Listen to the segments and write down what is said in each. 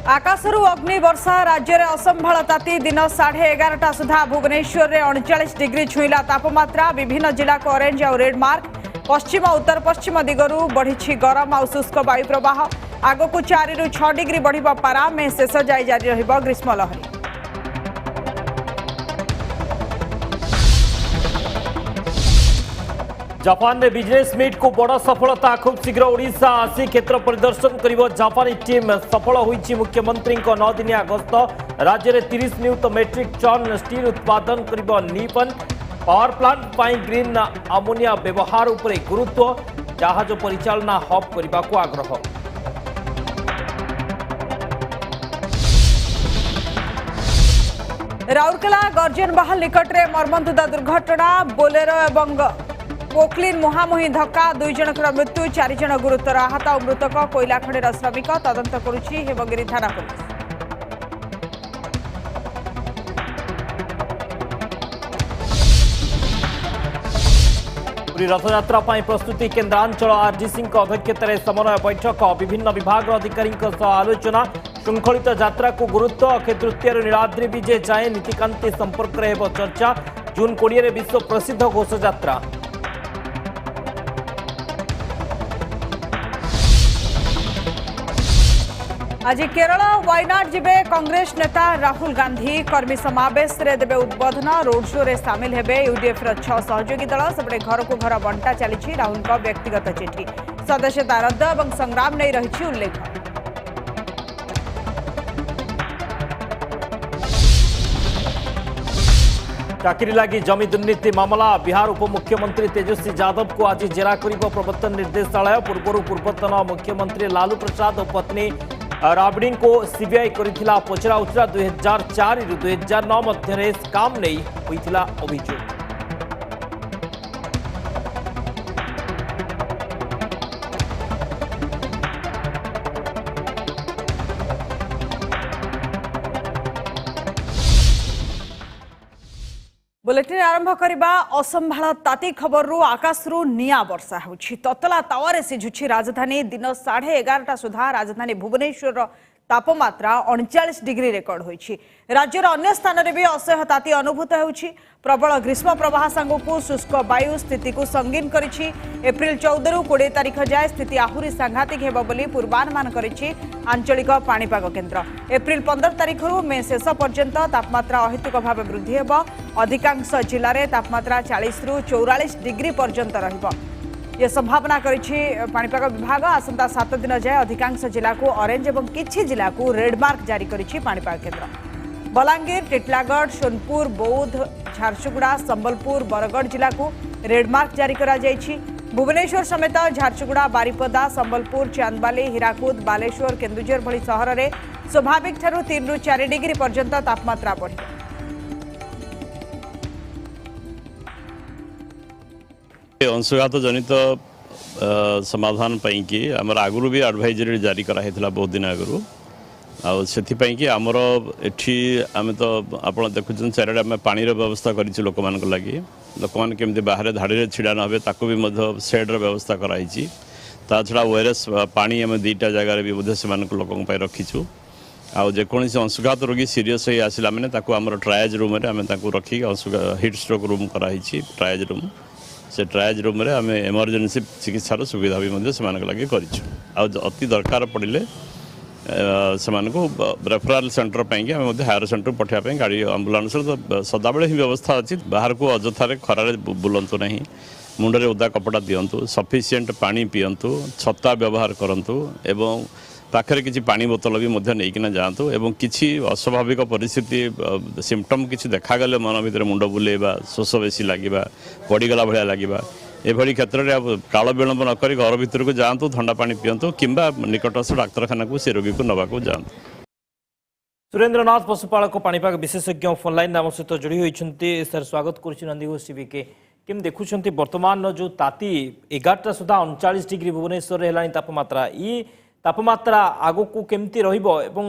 आकाशरू अग्नि वर्षा राज्य में असंभाल ताती दिन 11:30 सुधा भुवनेश्वर में 39 डिग्री छुईला तापमात्रा विभिन्न जिला को ऑरेंज और रेड मार्क पश्चिम उत्तर पश्चिम दिगरू बढ़ी गरम और शुष्क वायु प्रवाह आगक 4 ରୁ 6 डिग्री बढ़ पारा में शेष जाए जारी रहिबो ग्रीष्म लहरी। जापान में बिजनेस मीट को बड़ सफलता खूब शीघ्र ओडिशा आसी क्षेत्र परिदर्शन करिबो जापानी टीम सफल होईची मुख्यमंत्री 9 दिनिया गस्त राज्य में 30 नियुक्त मेट्रिक टन स्टील उत्पादन करिबो निपन पावर प्लांट पाई ग्रीन अमोनिया व्यवहार उपरे गुरुत्व जहाज परिचालना हब करने को आग्रह। राउरकेला गर्जन बहाल निकट में मर्मन्तुद दुर्घटना बोलेरो एवं पोकलिन मुहांमुही धक्का 2 जनकर मृत्यु 4 जन गुरुतर आहत और मृतक कोयला खणीर श्रमिक तदंत करुछि हेमगिरी थाना पुलिस। पुरी रथयात्रा प्रस्तुति केन्द्रांचल आरडीसी अध्यक्षतार समन्वय बैठक विभिन्न विभाग अधिकारी आलोचना श्रृंखलित यात्रा को गुरुत्व अक्षय तृतीय नीलाद्रि विजय जाए नीतिकांति संपर्क में चर्चा जून 20 विश्व प्रसिद्ध घोष यात्रा। आज केरल वायनाड जिबे कांग्रेस नेता राहुल गांधी कर्मी समावेश रे देबे उद्बोधन रोड शो रे शामिल हेबे यूडीएफ रो 6 सहयोगी दल सेपटे घर को घर बंटा चली राहुल का व्यक्तिगत चिठी सदस्यता रद्द और संग्राम नहीं रही उल्लेख। चाकरी लगी जमी दुर्नीति मामला बिहार उपमुख्यमंत्री तेजस्वी यादव को आज जेरा करिबो प्रवर्तन निर्देशालय पूर्वतन मुख्यमंत्री लालू प्रसाद और पत्नी राबड़ी को सीबीआई करिथिला पचरा उचरा 2004 ରୁ 2009 मध्य स्काम नहीं होइथिला अभियोग। बुलेटिन आरंभ करबा असंभाल ताती खबर आकाशरू निया वर्षा होछि ततला तावारे सिझुछि राजधानी दिन 11:30 सुधा राजधानी भुवनेश्वर तापमात्रा 39 डिग्री रेकर्ड होइछि। राज्यर अन्य स्थान रे भी असह्य ताती अनुभूत होछि। प्रबल ग्रीष्म प्रवाह संगकु शुष्क वायु स्थिति को संगीन करिछि। एप्रिल 14 ରୁ 20 तारिख जाए स्थिति आहुरी सांघातिक हेबो बोली पूर्वानुमान करिछि आंचलिक पाणीपाग केन्द्र। एप्रिल 15 तारिख ରୁ मे शेष पर्यंत तापमात्रा अहेतुक भाव वृद्धि हेबो। अधिकांश जिले में तापमात्रा 40 ରୁ 44 डिग्री पर्यंत रहिबो ये संभावना करिछि पाणीपाग विभाग। आसंता 7 दिन जाए अधिकांश जिला को ऑरेंज और किछि जिला को रेड मार्क जारी करिछि पाणीपाग केन्द्र। बलांगीर टिटलागढ़ सोनपुर बौद्ध झारसुगुड़ा संबलपुर बरगढ़ जिला को रेड मार्क जारी करा जाइछि। भुवनेश्वर समेत झारसुगुड़ा बारिपदा संबलपुर चांदबाली हीराकुद बालेश्वर केन्दुझर भली सहर में स्वाभाविक 3 ରୁ 4 डिग्री पर्यंत तापमात्रा बढ़ी। अंशुघात जनित समाधान पाई कि आमर आगु भी एडवाइजरी जारी कराइला बहुत दिन आगु कि आमर एठी आम तो आप देखुन चारिड़े आम पानी व्यवस्था करूँ लोक मान लगी लोक मैंने केमती बाहर धाड़ी छिड़ा न ताकू भी सेड्र व्यवस्था कराई ता छड़ा ओआरएस पानी आम 2टा जगार भी बोधे से लोक रखीचु आउ जेकोसी अंशुघात रोगी सीरीयस हो आसला मैंने आम ट्राएज रूम आम रखिक हिट स्ट्रोक रूम कराई ट्राएज रूम से ट्राएज रूम रे आम एमरजेंसी चिकित्सार सुविधा भी लगे करूँ अति दरकार पड़े से रेफराल सेंटर पाई आम हायर सेंटर पठाइबा गाड़ी आम्बुलांस सदाबले ही व्यवस्था अच्छी बाहर को अजथार खरारे बुलंतु नहीं मुंडे उदा कपड़ा दिंतु सफिसीयंट पानी पीयंतु छता व्यवहार करंतु एवं पाखे किसी पानी बोतल भी नहींकिना जातु एवं किसी अस्वाभाविक परिस्थिति सिम्पटम किसी देखागले मन भर मुंड बुलेवा शोष बेसी लगे पड़गला भाया लगे एभली क्षेत्र में आप काल विलंब नक घर भर को जातु ठंडा पानी पीयंतु किंबा निकटस्थ डाक्तखाना को से रोगी को नवाक जातु। सुरेंद्रनाथ पशुपालक पाणीपाग विशेषज्ञ फोनलाइन आम सहित जोड़ी होती सर स्वागत करुच्ची नंदीघोष टीवी के केम देखुं बर्तमान जो ताती 11टा सुधा 39 डिग्री भुवनेश्वर है तापमात्रा ये तापमात्रा आगो को केमती रहिबो एवं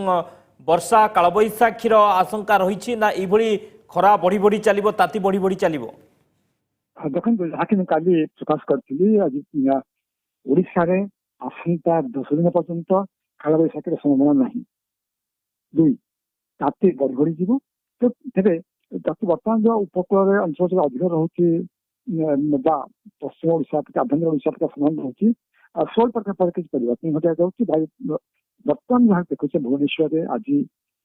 वर्षा कालबैशाखीर आशंका रही ना ये खरा बढ़ी बढ़ी चलो ताती बढ़ी बढ़ी चलो देखो जहाँकि काली प्रकाश करी आज ओडिशा रे आसंता 10 दिन पर्यंत कालबैशाखीर संभावना नहीं दुई ताती बढ़ी बढ़ी जीव तो तेरे ताती बर्तमान जो उपकूल अंचल अधिक रोचे पश्चिम ओडिशा आभ्यंतर ओडिशा समान रोचे स्वल्प पर किसी परिवर्तन घटा जाऊँगी भाई बर्तमान जहाँ देखुचे भुवनेश्वर आज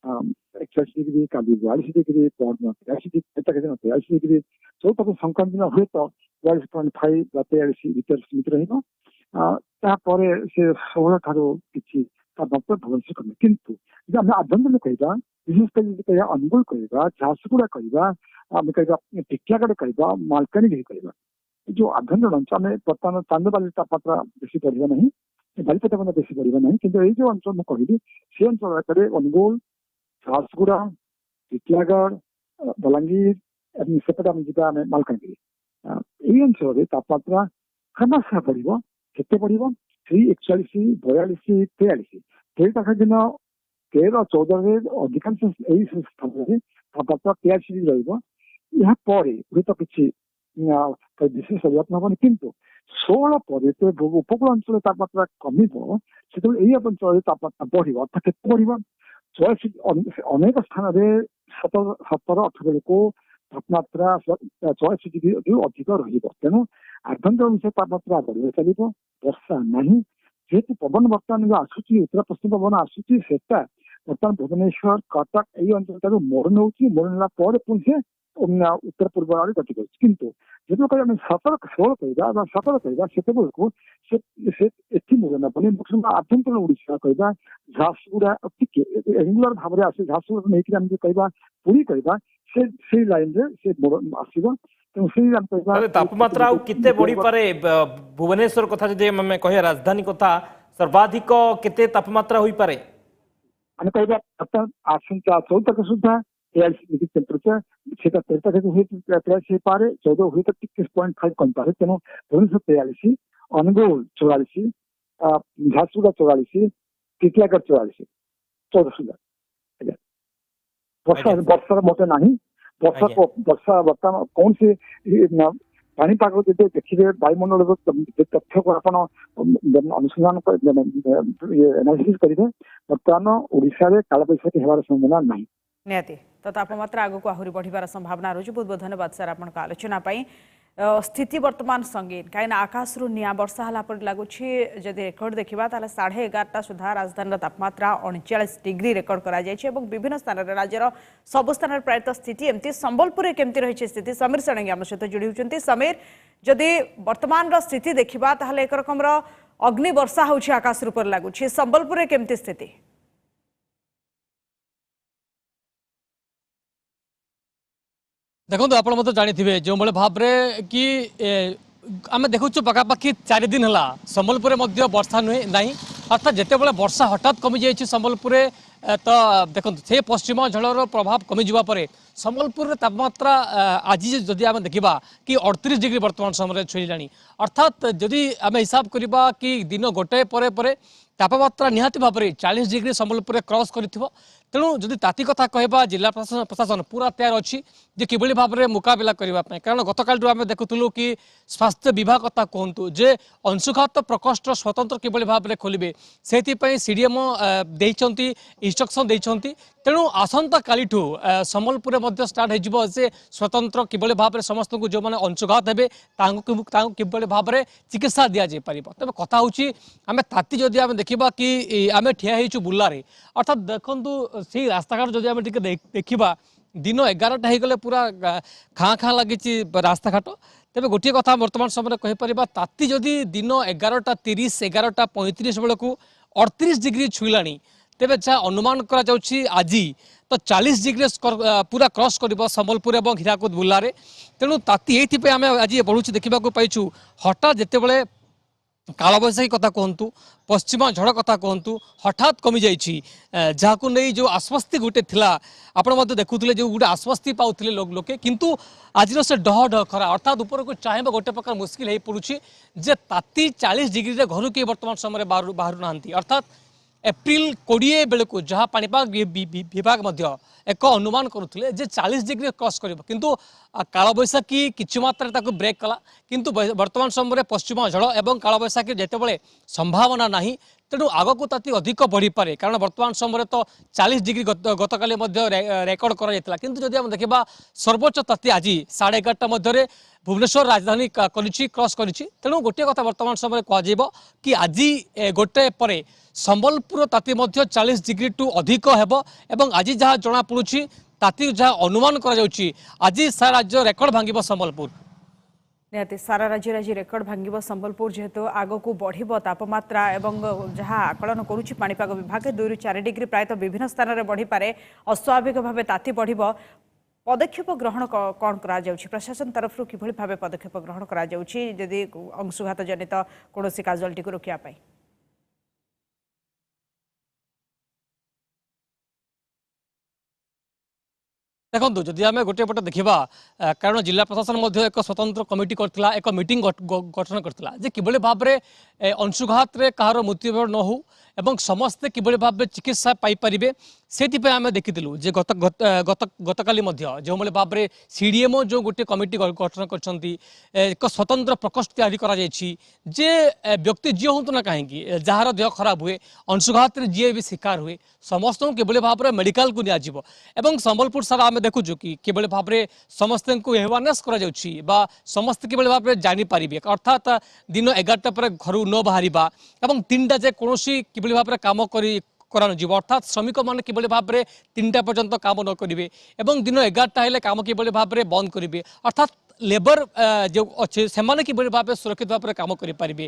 41 डिग्री का 42 डिग्री पहर 43 डिग्री जो तक संक्रांति दिन हुए तो 42.5 43 सीमित रपर से 16 ठार कि भुवनेश्वर कम किंतु आम आभ्यंतर कहवा विशेषकर कह अनुगुल कहवा झारसुगुड़ा कहवा आम कह टिटिलागढ़ कहवा मालकानगिरी कहवा जो आभ्यंतर अंचल आम बर्तमान चांदबाली तापमात्रा बेसी बढ़ा ना बालिपटा बेसी बढ़ा ना कि जो अंचल मुझे कहली से अंचल अनुगुल झारसुगुड़ा टिटिलागढ़ बलांगीर सेपटे आम जा मालकानगिरी यही अंचल तापमात्रा क्रमशः बढ़ के बढ़ 41 42 43 13 दिन 13 14 अधिकांश यही स्थान में तापमात्रा 43 डिग्री रही हुए तो किसी विशेष परिवर्तन हम किंतु 16 पर उपकूल अंचल तापमात्रा कम से अंचल तापमात्रा बढ़ अर्थात के बढ़ 44 अनेक स्थान में 17 18 बेलू तापमात्रा 44 डिग्री अधिक रेणु आभ्यंतर ओडिशा तापमात्रा बढ़ चलो वर्षा नहीं जेहेतु पवन बर्तमान जो आसूची उत्तर पश्चिम पवन आसूची सेटा बर्तमान भुवनेश्वर कटक यही अंचल मोड़न होड़न पुणी से उत्तर पूर्व आड़े गति कर किंतु जो कह सतर्क 16 कहवा 17 कहवा से मोड़ना पड़े आभ्यंतर ओडिशा कहवा झारसुगुड़ा रेगुलर भाव में आसे झारसुगुड़ा नहीं आम जो कहवा पुरी कहवा से लाइन से आसो तापमात्रा केते बढ़ी पारे भुवनेश्वर कथा जदि आम कह राजधानी कथा सर्वाधिक केते तापमात्रा होई पारे आम कहवा आसंता 14 सुधा 43 डिग्री टेम्परेचर से 13 हुए 43 हो पारे 14 हुए तो 0.5 कम पारे तेणु भुवनेश्वर 43 अनुगुल 44 झारसुगुड़ा 44 टिटिलागढ़ 44 14 सुधा वर्षा मत ना वर्षा बर्तमान कौन से पानीपाग जो देखिए वायुमंडल तथ्य को आप अनुसंधान एनालिसिस करेंगे बर्तमान ओडिशा रे काल बैशाखी होवार संभावना नहीं निहाती तो तापमात्रा आगु को आहरी बढ़िबार संभावना रही बहुत बहुत धन्यवाद सर आपण आलोचना स्थिति वर्तमान संगीन कहीं आकाश रु निया वर्षा हला पर लगुच जदि रेकर्ड देखा 11:30 सुधा राजधानी तापमात्रा 39 डिग्री रेकर्ड करा जायछि एवं विभिन्न स्थान राज्यर सब स्थान प्रायतः स्थिति एमती संबलपुर केमती रही स्थिति समीर सेणगी आम सहित जोड़ी होती समीर जदि वर्तमान स्थिति देखा एक रकम अग्नि वर्षा होछि आकाश रूप लगुच संबलपुर केमती स्थिति देखो आप जानी जो भाव कि आम देखु पखापाखि 4 दिन है संबलपुर वर्षा नुहे ना अर्थात जिते वर्षा हठात कमी जाइए संबलपुर तो देखो से पश्चिम झड़र प्रभाव कमी जापर संबलपुर तापमात्रा आज जदि आम देखा कि 38 डिग्री वर्तमान समय छुईला अर्थात जदि आम हिसाब करवा कि दिन गोटे पर तापमात्रा निहाती भाव में 40 डिग्री संबलपुर क्रॉस कर तेणु जदि ताती कथा कहबा जिला प्रशासन पूरा तैयार अच्छी जे किभली भाव में मुकाबला करने कारण गतकाल आम देखुलु कि स्वास्थ्य विभाग कथा कहतु जे अंशुघात प्रकोष्ठ स्वतंत्र किभली भाव में खोलिबे से सीडीएम देइचंती इंस्ट्रक्शन देइचंती तेणु आसंता कालीठू संबलपुर स्टार्ट हो स्वतंत्र किभली भाव में समस्त को जो मैंने अंशुघात हे किभली भाव में चिकित्सा दि जाए तेज कथा हूँ आम ताती जदि आम देखा कि आम ठिया हो बुलारे अर्थात देखु से रास्ताघाट जदि आम देखा दिन 11टा हो गले पूरा खाँ खाँ लगी रास्ताघाट तेज गोटे कथा बर्तमान समय कहीपर ताती जदि दिन 11:30 11:35 बेलू 38 डिग्री छुईला तेज जहाँ अनुमान करा आज तो 40 डिग्री पूरा क्रॉस कर संबलपुर और हीराकुद बुर्ला तेणु ताती ये आम आज बढ़ुची देखा पाइछु हठात जितेबाला कालबैशाखी कथा कहतु पश्चिम झड़ कथा कहतु हठात कमी जहाँ नहीं जो आश्वस्ति गोटे थिला आपण देखुले जो गोटे आश्वस्ति पाते लोके किंतु आज से डह डह खरा अर्थात ऊपर को चाहेबा गोटे प्रकार मुस्किल हो पड़ुछि जे ताती 40 डिग्री घर के वर्तमान समय बाहर ना अर्थात एप्रिल 20 बेलू जहाँ पाणीपाग विभाग एक अनुमान करुले 40 डिग्री क्रॉस कर किंतु कालबैशाखी किछि मात्रा ब्रेक कला किंतु वर्तमान समय पश्चिम झड़ और कालबैशाखी जितेबाला संभावना नहीं तेणु आगक ताती अधिक बढ़ी पारे कारण वर्तमान समय तो 40 डिग्री गतकाली रेकर्ड कर देखा सर्वोच्च ताती आज 11:30 मध्य भुवनेश्वर राजधानी क्रॉस कर तेणु गोटे कथा वर्तमान समय कह कि आज गोटे पर संबलपुर ताती 40 डिग्री टू अधिक हेब एवं आज जहाँ जना पड़ुछि ताती जहाँ अनुमान कर आज सारा राज्य रेकर्ड भांगिब संबलपुर निहाती सारा राज्य आज रेकर्ड भांगिब संबलपुर जेहेतु आगक बढ़ तापमात्रा एवं जहाँ आकलन करुच्ची पाणीपाग विभाग 2 ରୁ 4 डिग्री प्रायतः विभिन्न स्थान में बढ़ी पारे अस्वाभाविक भाव ताती बढ़ पदक्षेप ग्रहण कौन करा जाउछि प्रशासन तरफ किभଳି भाव पदक्षेप ग्रहण करा जाउछि यदि अंशुघात जनित कौन काजुआलिटी को रोकिया पाई देखो जदि आम गोटे पटे देखा कारण जिला प्रशासन एक स्वतंत्र कमिटी करथिला एक मीटिंग गठन करथिला जे किभଳି भाव में अंशुघात रे कहार मृत्यु न हो एवं समस्ते किभଳି भाव चिकित्सा पाई परिबे सेतिपय आमे देखिथिलु जे गतकाली जो भाव में सीडीएमओ जो गोटे कमिटी गठन करछंती एक स्वतंत्र प्रकोष्ठ तैयारी करा जायछि जे व्यक्ति जी होंतु ना कहीं जार देह खराब हुए अंशुघात रे जी भी शिकार हुए समस्त किभଳି भाव में मेडिकल को निया जिवो एवं संबलपुर सारा आमे देखु कि किभଳି भाव में समस्त को अवेयरनेस करा जाउछि बा समस्त किभଳି भाव में जानि पारिबे अर्थात दिन 11टा पर घर न बाहरिबा एवं 3टा जे कोनोसी किभଳି भाव में काम करी करानो अर्थात श्रमिक मैंने किभଳି भाव में 3टा पर्यंत काम न करेंगे एवं दिन 11टा हेले काम किभଳି भाव में बंद करेंगे अर्थात लेबर जो अच्छे से किभଳି भाव सुरक्षित भाव में काम करेंगे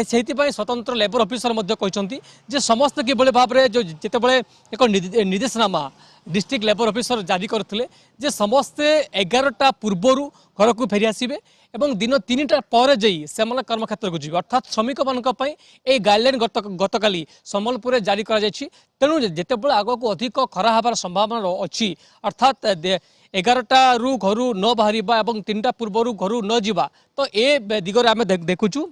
से स्वतंत्र लेबर ऑफिसर कहते समस्त किभଳି भाव में जो जितेबाला एक निर्देशनामा डिस्ट्रिक्ट लेबर ऑफिसर जारी करते जे समस्ते 11टा पूर्वर घर को फेरी आसबे एवं दिन 3टा पर से कर्मक्षेत्र को जी अर्थात श्रमिक मान गाइडलाइन गतकाली संबलपुर जारी कर तेणु जितेबाला आग को अधिक खरा हबार संभावना अच्छी अर्थात 11टा रू घर न बाहर और 3टा पूर्वर घर न जावा तो ए दिगरे आम देखुचु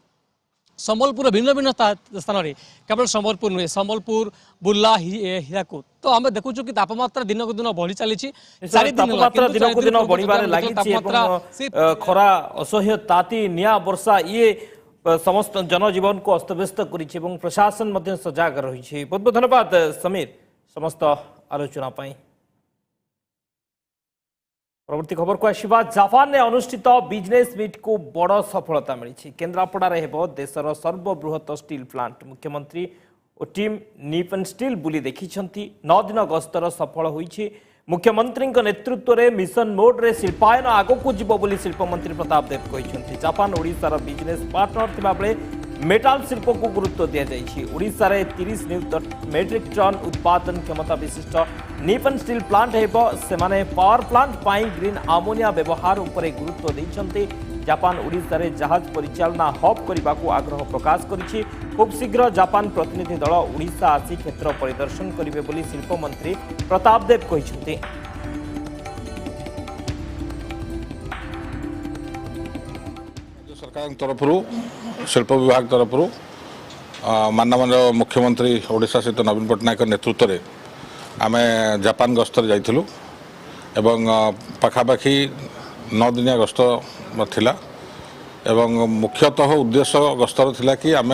संबलपुर भिन्न भिन्न स्थान में केवल संबलपुर नुहे संबलपुर बुर्ला हीराकुद तो आम देखु कि तापमात्रा दिन को दिन बढ़ी चली तापमात्रा दिन को दिन बढ़िबारे लागिछि खरा असह्य ताती निया वर्षा ये समस्त जनजीवन को अस्तव्यस्त करिछि एवं प्रशासन मध्य सजग रही बहुत बहुत धन्यवाद समीर समस्त आलोचना पाई परवर्ती खबर को आसवा जापान में अनुष्ठित बिजनेस मीट को बड़ सफलता मिली केन्द्रापड़ा हेब देशर सर्वबृहत स्टील प्लांट मुख्यमंत्री और टीम निपन स्टील बुली देखी 9 दिन गस्तर सफल होईछि मुख्यमंत्री नेतृत्व में मिशन मोड रे शिल्पायन आगक जीव बोली शिल्पमंत्री प्रताप देव कहते जापान ओडिशार बिजनेस पार्टनर थिबा बेले मेटाल शिल्प को गुरुत्व दि जाएगी ओडिशा रे 30 मेट्रिक टन उत्पादन क्षमता विशिष्ट निपन स्टील प्लांट हेब सेमाने पावर प्लांट पाई ग्रीन आमोनिया व्यवहार उपरे गुरुत्व देइछन्ते जापान ओडिशा रे जहाज परिचालना हब करने को आग्रह प्रकाश करिछि खूब शीघ्र जापान प्रतिनिधि दल ओडिशा आसी क्षेत्र परिदर्शन करिवे बोली शिल्प मंत्री प्रताप देव कहिछन्ते सरकार तरफ शिल्प विभाग तरफ माननीय मुख्यमंत्री ओडिशा सहित नवीन पट्टनायक नेतृत्व में आम जापान गस्तर जाइलु एवं पाखापाखि 9 दिनिया गस्त थिला एवं मुख्यतः उद्देश्य गस्तर थिला कि आम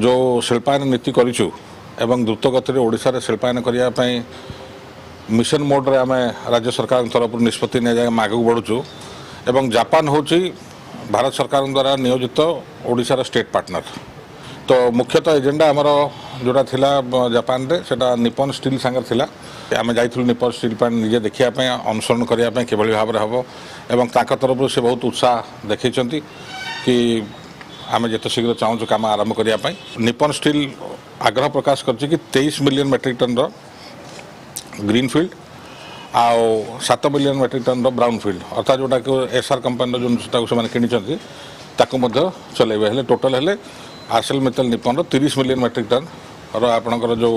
जो शिल्पायन नीति करिछु एवं द्रुत गति ओडिशा रे शिल्पायन करिया पई मिशन मोड रे आम राज्य सरकार तरफ निष्पत्ति ने जाए आगू बढ़ुछु एवं जापान होची भारत सरकार द्वारा नियोजित ओडिशार स्टेट पार्टनर तो मुख्यतः एजेंडा आमर जोड़ा थिला जापान रे सेटा निपन स्टील सांगर थिला आम जाइथिलु निपन स्टील प्लांट निजे देखिया अनुसरण करिया किभଳି भाव हम एवं ताक तरफ से बहुत उत्साह देखैछंती कि आम जिते शीघ्र चाहूँ काम आरंभ करने निपन स्टील आग्रह प्रकाश कर 23 मिलियन मेट्रिक टन ग्रीनफिल्ड आउ 7 million metric ton brown field अर्थात जोटा कि एसआर कंपानी जो से किनी चलेबे हेले टोटल हेले आरसेल मित्तल निपन 30 मिलियन मेट्रिक टन आपणकर जो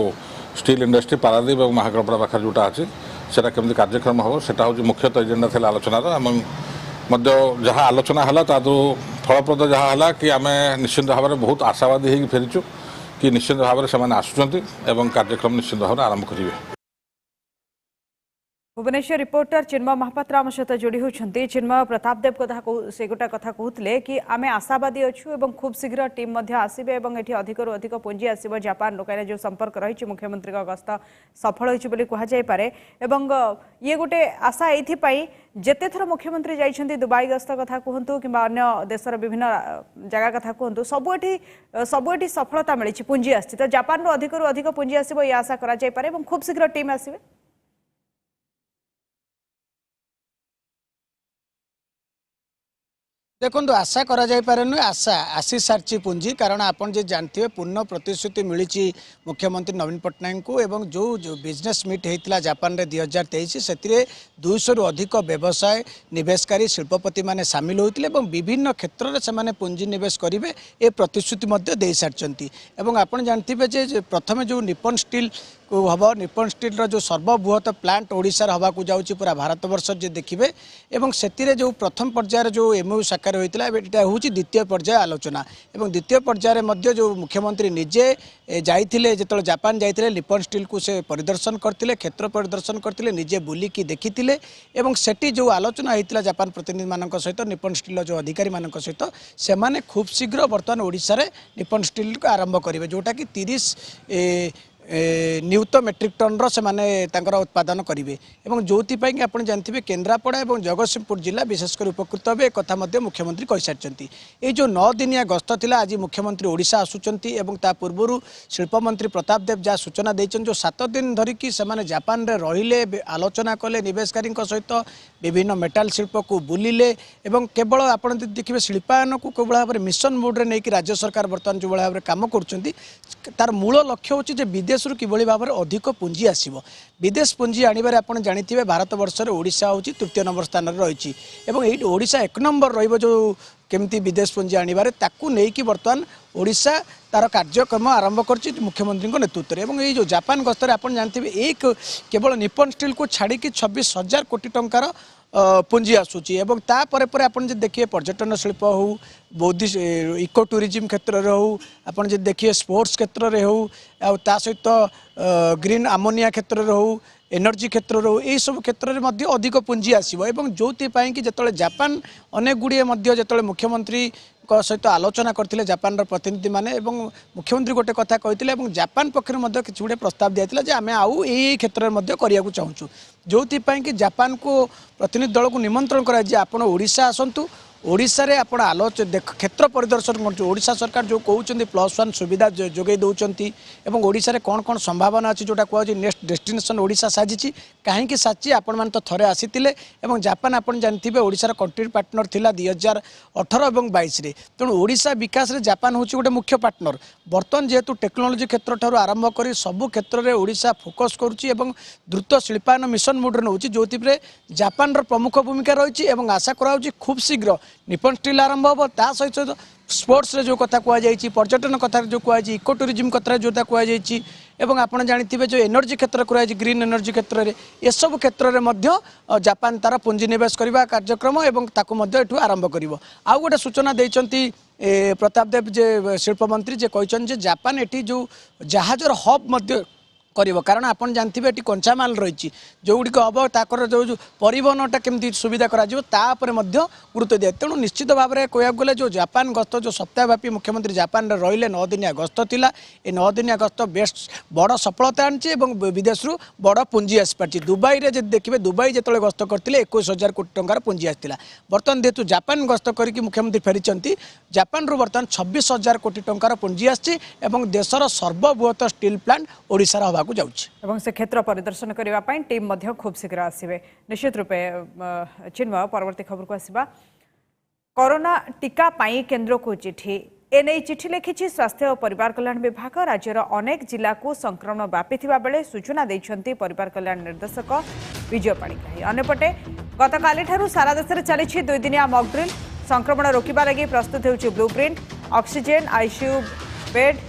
स्टील इंडस्ट्री पारादीप और महाकालपड़ा पाखे जोटा अच्छी सेटा केमती कार्यक्रम हम सेटा हूँ मुख्यतः एजेंडा थे आलोचनार जहाँ आलोचना है फलप्रद जहाँ है कि आम निश्चित भाव में बहुत आशावादी हो फेरीचु कि निश्चित भाव में से आसुँच कार्यक्रम निश्चित भाव में आरंभ करेंगे। भुवनेश्वर रिपोर्टर चिन्मय महापात्र आम सहित जोड़ी होती। चिन्मय प्रताप देव कथा से गोटा कथा कहते कि आम आशावादी अच्छु और खूब शीघ्र टीम आसवे और ये अधिक अधिक पुंजी आसो जापान कहीं जो संपर्क रही मुख्यमंत्री गस्त सफल होपे ये गोटे आशा ये जिते थर मुख्यमंत्री जाइछन्ति दुबई गस्त कथा कहतु कि अन्य देशर विभिन्न जगह कथा कहतु सबुठी सफलता मिली पुंजी आसी तो जापान अधिक अधिक पुंजी आसो ये आशा कर खूब शीघ्र टीम आसवे। देखो आशा करा जाय पारे नुहे आशा आसी सारी पुंजी कारण आपन जे जानते पूर्ण प्रतिश्रुति मिली मुख्यमंत्री नवीन पट्टनायक को एवं जो बिजनेस मीट होता जापान रे 2023 से 200 रु अधिक व्यवसाय निवेशकारी शिल्पपति माने सामिल होते विभिन्न क्षेत्र में से पुंजी निवेश करेंगे ए प्रतिश्रुति दे सारी एवं आपन जानते जे प्रथम जो निप्पन स्टील को हम निप्पन स्टील रो जो सर्वबृहत प्लांट ओडिशा हवा को जाऊँगी पूरा भारत वर्ष जे देखिए एवं से जो प्रथम पर्यायर जो एमओयू साकार होता है हूँ द्वितीय पर्याय आलोचना एवं द्वितीय पर्यायर जो मुख्यमंत्री निजे जाइए जो जापान जाइए निप्पन स्टील को से परिदर्शन करते क्षेत्र परिदर्शन करते निजे बुलिकी देखी एवं सेठी जो आलोचना होता जापान प्रतिनिधि मान सहित निप्पन स्टील जो अधिकारी मान सहित से खूब शीघ्र बर्तमान ओडिशा रे निप्पन स्टील को आरंभ करेंगे जोटा कि 30 नियुत मेट्रिक टन रो से उत्पादन करेंगे जो आप जानते केन्द्रापड़ा और जगतसिंहपुर जिला विशेषकर उपकृत हे एक मुख्यमंत्री कही सारी ये जो 9 दिनिया गस्त थिला आज मुख्यमंत्री ओडिशा आसुचंती एवं ता पूर्व शिल्पमंत्री प्रताप देव जहाँ सूचना देछन जो 7 दिन धरिकी से जापान रे रहिले आलोचना कले निवेशकारी सहित विभिन्न मेटाल शिल्प को बुलिले एवं केवल आप देखिए शिल्पायन को केवल भाव में मिशन मोड रे नहीं राज्य सरकार बर्तमान जो भाव में काम कर तार मूल लक्ष्य होची विदेश कि भाव में अधिक पुंजी आसव विदेश पुंजी आने आप जानते भारत वर्ष में ओडिशा हूँ तृतीय नंबर स्थान रही ये ओडिशा 1 नंबर रो केमती विदेश पुंजी आने ताकू नहीं बर्तमान ओडिशा तार कार्यक्रम आरंभ कर मुख्यमंत्री नेतृत्व में ये जो जापान गस्तर आप जानते एक केवल निप्पन स्टील को छाड़ी 26,000 कोटी टंकार पुंजी आसूची एवं तापर आप देखिए पर्यटन शिल्प हो बौद्धिक इको टूरिज्म क्षेत्र में हो आप देखिए स्पोर्ट्स क्षेत्र में हो सहित ग्रीन आमोनिया क्षेत्र में हो एनर्जी क्षेत्र में हो यही सब क्षेत्र में अधिक पुंजी आसो जो कि जो जापान अनेक गुड़िए जो मुख्यमंत्री सहित आलोचना करते जापान प्रतिनिधि माने मुख्यमंत्री गोटे कथा कहते जापान पक्षर किसी गोटे प्रस्ताव दिया आम आउ यही क्षेत्र में करने चाहूँ जो कि जापान को प्रतिनिधि दल को निमंत्रण कराई आप ओडिशा आसतु ओडिशा रे आपण क्षेत्र परिदर्शन करशा सरकार जो कहते +1 सुविधा जोगे दौरान एवं ओडिशा रे कौन कौन संभावना अच्छी जोटा कह नेक्स्ट डेस्टिनेशन ओडिशा साजिची कहीं साची आपण मान तो थरे आसीतिले एवं जापान आपण जानथिबे ओडिशा रा कंट्री पार्टनर थिला 2018 और 22 रे तेणु ओडिशा विकास रे जापान होची गोटे मुख्य पार्टनर बर्तमान जेहेतु टेक्नोलोजी क्षेत्र ठारू आरंभ करी सबु क्षेत्र में ओडिशा फोकस करुच्ची एवं द्रुत शिल्पायन मिशन मोड रे नउची जोथिबे जापान रो प्रमुख भूमिका रही एवं आशा कराउची खूब शीघ्र निप्पन स्टील आरंभ हम ता सहित स्पोर्ट्स रे जो कथा कहुई पर्यटन कथा जो कहुई इको टूरिज्म कथा जो कहुई एवं आप जानते जो एनर्जी क्षेत्र कहुई ग्रीन एनर्जी क्षेत्र में ये सब क्षेत्र में जापान तार पुंजी निवेश करने कार्यक्रम एवं ताकू आरंभ कर आउ गोटे सूचना देइचंती प्रताप देव जे शिल्पमंत्री जे कहते जापान एटी जो जहाजर हब करिवो कारण आपन जानथिबे एटी कंचामाल रही जो गुड़िक हम ताकर जो परिवहनटा केमती सुविधा करा गुरुत्व दिए तेणु निश्चित भाव में कह गले जो जापान गस्त जो सप्ताहव्यापी मुख्यमंत्री जापान रहिले 9 दिनिया गस्त थिला ए 9 दिनिया गस्त बेस्ट बड़ सफलता आनी विदेश बड़ पुंजी आसी पार्टी दुबई रे देखिए दुबई जो गस्त करते 21,000 कोटी टंकार पुंजी आसाला बर्तमान जेहेतु जापान गस्त करके मुख्यमंत्री फेरी जापान रू बर्तमान 26,000 कोटी टंकार पुंजी आसी देशर सर्वबृहत स्टील प्लांट ओडिशा हवा एवं से क्षेत्र परिदर्शन करने टीम खूब शीघ्र आसवे निश्चित रूपे चिन्मय परवर्ती खबर को आसवा कोरोना टीका पाई केन्द्र को चिठी एने चिठी लिखि स्वास्थ्य और परिवार कल्याण विभाग राज्यर अनेक जिला को संक्रमण व्यापी बेले सूचना देइछंती परिवार कल्याण निर्देशक विजय पाणिग्राही अन्यपटे गतकाली सारा देश में चली 2 दिनिया मॉक ड्रिल संक्रमण रोकवा लगी प्रस्तुत होउछि blueprint oxygen ICU bed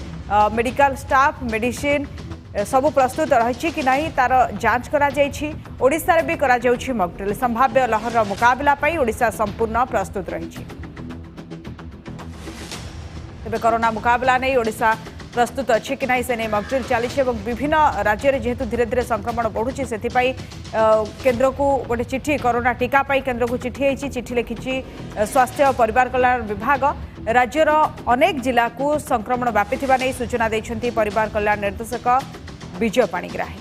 medical staff medicine सबु प्रस्तुत रही कि नहीं तार जांच करा जायछि ओडिशा रे भी करा जाउछि मॉक ड्रिल संभाव्य लहर मुकाबला पाई ओडिशा संपूर्ण प्रस्तुत रही तेबे कोरोना मुकाबला नहीं ओडिशा प्रस्तुत अच्छी कि ना से नहीं मॉकड्रिल चली विभिन्न राज्य में जेहेतु धीरे धीरे संक्रमण बढ़ुची से केन्द्र को गोटे चिठी कोरोना टीका केन्द्र को चिठी होती चिठी लिखी स्वास्थ्य और परिवार कल्याण विभाग राज्यर अनेक जिला को संक्रमण व्यापी नहीं सूचना देते परिवार कल्याण निर्देशक विजय पाणिग्राही।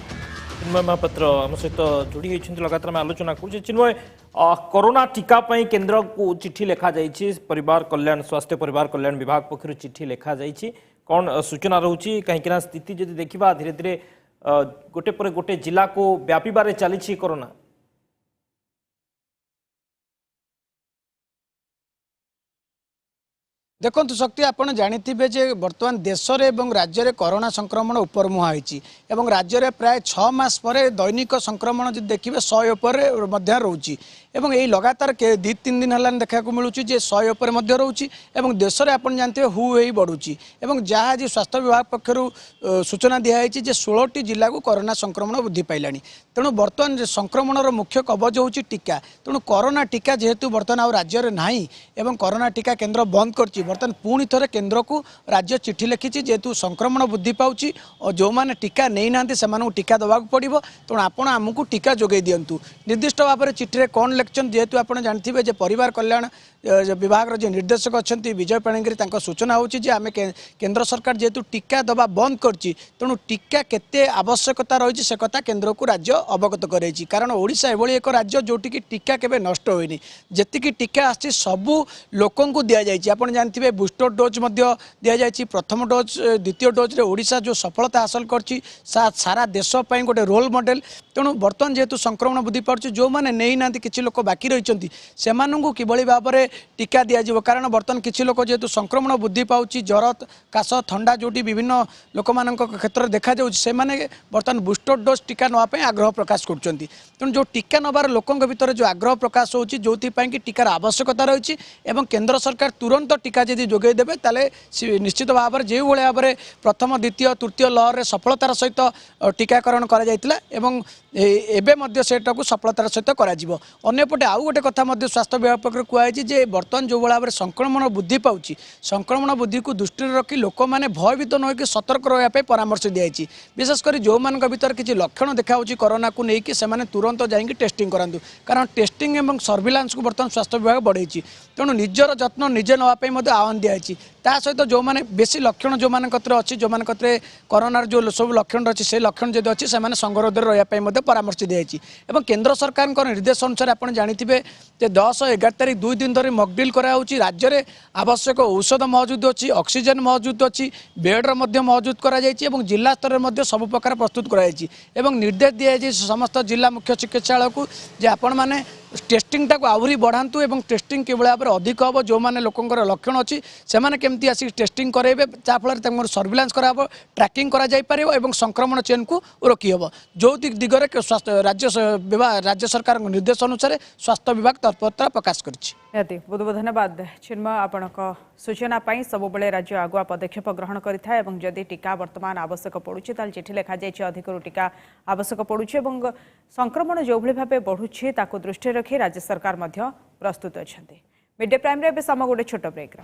चिन्मय महापात्र आम सहित जोड़ी होती लगातार आम आलोचना करुचे। चिन्मय कोरोना टीका केन्द्र को चिठी लिखा जाइए परिवार कल्याण स्वास्थ्य परिवार कल्याण विभाग पक्षर चिठी लिखा जाइए कौन सूचना रोचे कहीं स्थिति जदि देखा धीरे धीरे गोटे पर गोटे जिला को व्यापीबार चली कोरोना। देखो शक्ति आपड़ जाथे जे बर्तमान देश में राज्य में कोरोना संक्रमण उपर मुहा होती राज्य में प्राय 6 मास पर दैनिक संक्रमण जो देखिए 100 उपर रोचे एवं यही लगातार 2-3 दिन है देखा मिलूँ जे 100 उपर रोचे देश में आप जानते हैं हु बढ़ुची जहाँ जी स्वास्थ्य विभाग पक्षर सूचना दिखाई 16टी जिला को कोरोना संक्रमण वृद्धि पाइला तेणु बर्तमान संक्रमणर मुख्य कवच होची टीका तेणु कोरोना टीका जेहेतु बर्तमान आ राज्य में नाही एवं कोरोना टीका केन्द्र बंद कर बर्तमान पुणी थे केन्द्र को राज्य चिठी लिखी जेहेतु संक्रमण वृद्धि पाऊँच और जो मैंने टीका नहीं ना से टीका दवा पड़ो तेणु आपड़ आमको टीका जोगे दिंतु निर्दिष्ट भाव में चिठी कौन लिखिं जेहेतु आप जानते परिवार कल्याण विभाग जो निर्देशक अच्छा विजय पाणिग्राही सूचना होची आम केन्द्र सरकार जेहेतु टीका दवा बंद करछि तेणु टीका केते आवश्यकता रही से कथा केन्द्र को राज्य अवगत कराई कारण ओडिशा एभली एक राज्य जोटि टीका केबे नष्ट होइनी जेतिकी टीका आछि सबु लोकन को दिया जायछि आपण जानथिबे बूस्टर डोज मध्य दिया जायछि प्रथम डोज द्वितीय डोज रे ओडिशा जो सफलता हासिल करछि सारा देश पई गोटे रोल मॉडल तेणु बर्तमान जेहेतु संक्रमण वृद्धि पाउछि जो माने नै नांती किछि लोक बाकी रहिसंती सेमानंकु किबळी भाबरे टीका दिया कारण बर्तमान किसी लोक जेहेतु संक्रमण वृद्धि पाऊँच ज्वर काश थंडा जोटी विभिन्न लोक मान क्षेत्र में देखा से बर्तमान बूस्टर डोज टीका नापी आग्रह प्रकाश कर तेणु जो टीका नबार लोकों भितर जो आग्रह प्रकाश होची जो कि टीकार आवश्यकता रही केन्द्र सरकार तुरंत टीका जदि जोगेदेवे ताले निश्चित भाव में जो भाव में प्रथम द्वितीय तृतीय लहर सफलतार सहित टीकाकरण एवं सेटा सफलतार सहित करपटे आउ गोटे कथा स्वास्थ्य विभाग पक्ष कहुई बर्तमान जो भाव में संक्रमण वृद्धि पाऊँच संक्रमण वृद्धि को दृष्टि रखी लोक मैंने भयभीत न होकर सतर्क रहा परामर्श दिखाई विशेषकर जो मान भर किसी लक्षण देखा कोरोना को लेकिन से तुरंत जाकि टेस्टिंग करातु कारण टेस्टिंग और सर्विलांस को बर्तमान स्वास्थ्य विभाग बढ़ाई तेणु निजर जत्न निजे नापी आह्वान दिखाई सहित जो मैंने बेसी लक्षण जो मान अच्छी जो मान कोरोनार जो सब लक्षण अच्छी से लक्षण जब अच्छी से संगरोध रहा परामर्श दिखाई केन्द्र सरकार निर्देश अनुसार आप जानते 10-11 तारीख 2 दिन धरी मॉकड्रिल कराउछि राज्य में आवश्यक औषध मौजूद अच्छी ऑक्सीजन मौजूद अच्छी बेड्र मौजूद कर जिला स्तर में सब प्रकार प्रस्तुत कर निर्देश दिखाई समस्त जिला मुख्य चिकित्सालय को आपण मैंने टेस्टिंग टाक आहरी बढ़ातु एवं टेस्टिंग कि भाव में अधिक हम जो मैंने लोकंर लक्षण अच्छी से केमती आसिक टेस्टिंग कराइबे जहाँफल सर्विलांस कराब ट्रैकिंग कर संक्रमण चेन को रोकी हम जो दिगरे राज्य सरकार निर्देश अनुसार स्वास्थ्य विभाग तत्परता प्रकाश कर बहुत बहुत धन्यवाद चिन्मय आपण सूचना सब राज्य आगुआ पदक्षेप ग्रहण करी टीका बर्तमान आवश्यक पड़ुछि चिठी लिखा जाइए अधिक टीका आवश्यक पड़ुछि संक्रमण जो भाव बढ़ुछि ताको दृष्टि रखी राज्य सरकार मध्य प्रस्तुत अच्छा मिड प्राइम रे समय गोटे छोट ब्रेक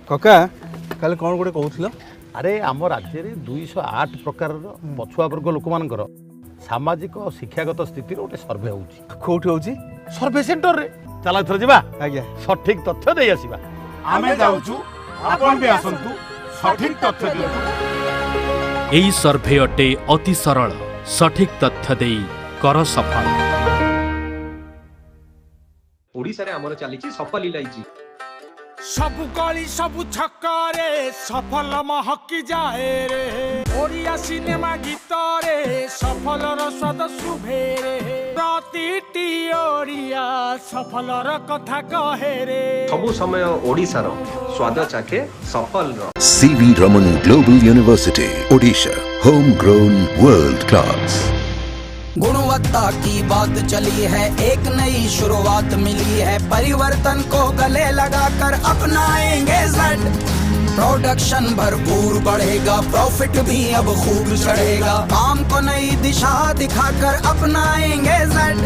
कका काले कौन गोटे कहूल अरे आम राज्य में 208 प्रकार पछुआ वर्ग लोक मानकर सामाजिक और शिक्षागत स्थिति गोटे सर्वे कौटी होची सर्वे सेंटर रे चला थर जीवा आज्ञा सठिक तथ्य दे आसीबा आमे जाउछु आपण भी आसंतु सठिक तथ्य दियंतु एई सर्वे अटे अति सरल सठिक तथ्य देई कर सफल ओडिसा रे हमर चलीची सफल इलायची सबु गली सबु छक्कारे सफल महकी जाए रे ओडिया सिनेमा गीत रे सफल स्वाद शुभे रे प्रतिटी ओडिया सफल कथा कहे रे सबु समय ओडिसा रो स्वाद चाखे सफल रो CV Raman Global University Odisha homegrown world class गुणवत्ता की बात चली है एक नई शुरुआत मिली है परिवर्तन को गले लगाकर अपनाएंगे प्रोडक्शन भरपूर बढ़ेगा, प्रॉफिट भी अब खूब चढ़ेगा। काम को नई दिशा दिखाकर अपनाएंगे जेड।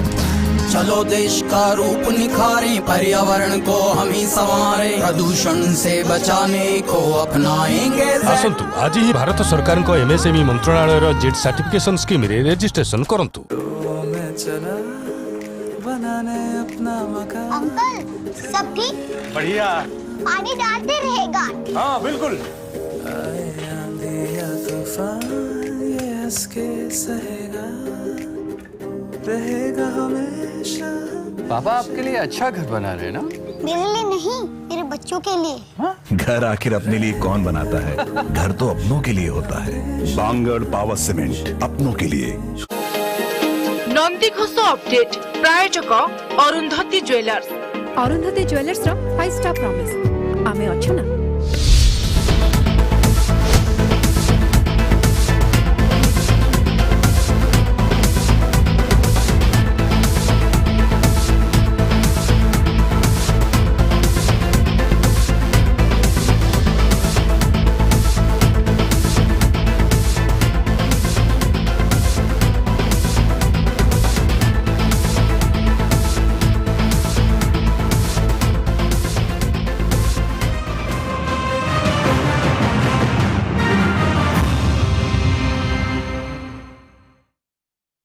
चलो देश का रूप निखारें, पर्यावरण को हम ही संवारें, प्रदूषण से बचाने को अपनाएंगे जेड। आसंतु आज ही भारत सरकार को एमएसएमई मंत्रालय जेड सर्टिफिकेशन स्कीम रे रजिस्ट्रेशन करंतु। अंकल सब ठीक? बढ़िया। पानी डालते रहेगा? हाँ बिल्कुल। रहेगा हमेशा। पापा आपके लिए अच्छा घर बना रहे हैं ना? मेरे लिए नहीं, मेरे बच्चों के लिए। घर आखिर अपने लिए कौन बनाता है? घर तो अपनों के लिए होता है। बांगड़ पावर सीमेंट, अपनों के लिए। नंदीघोष अपडेट प्रायोजक अरुंधति ज्वेलर्स। अरुंधति ज्वेलर्स रो 5 स्टार प्रॉमिस आमे अच्छो ना।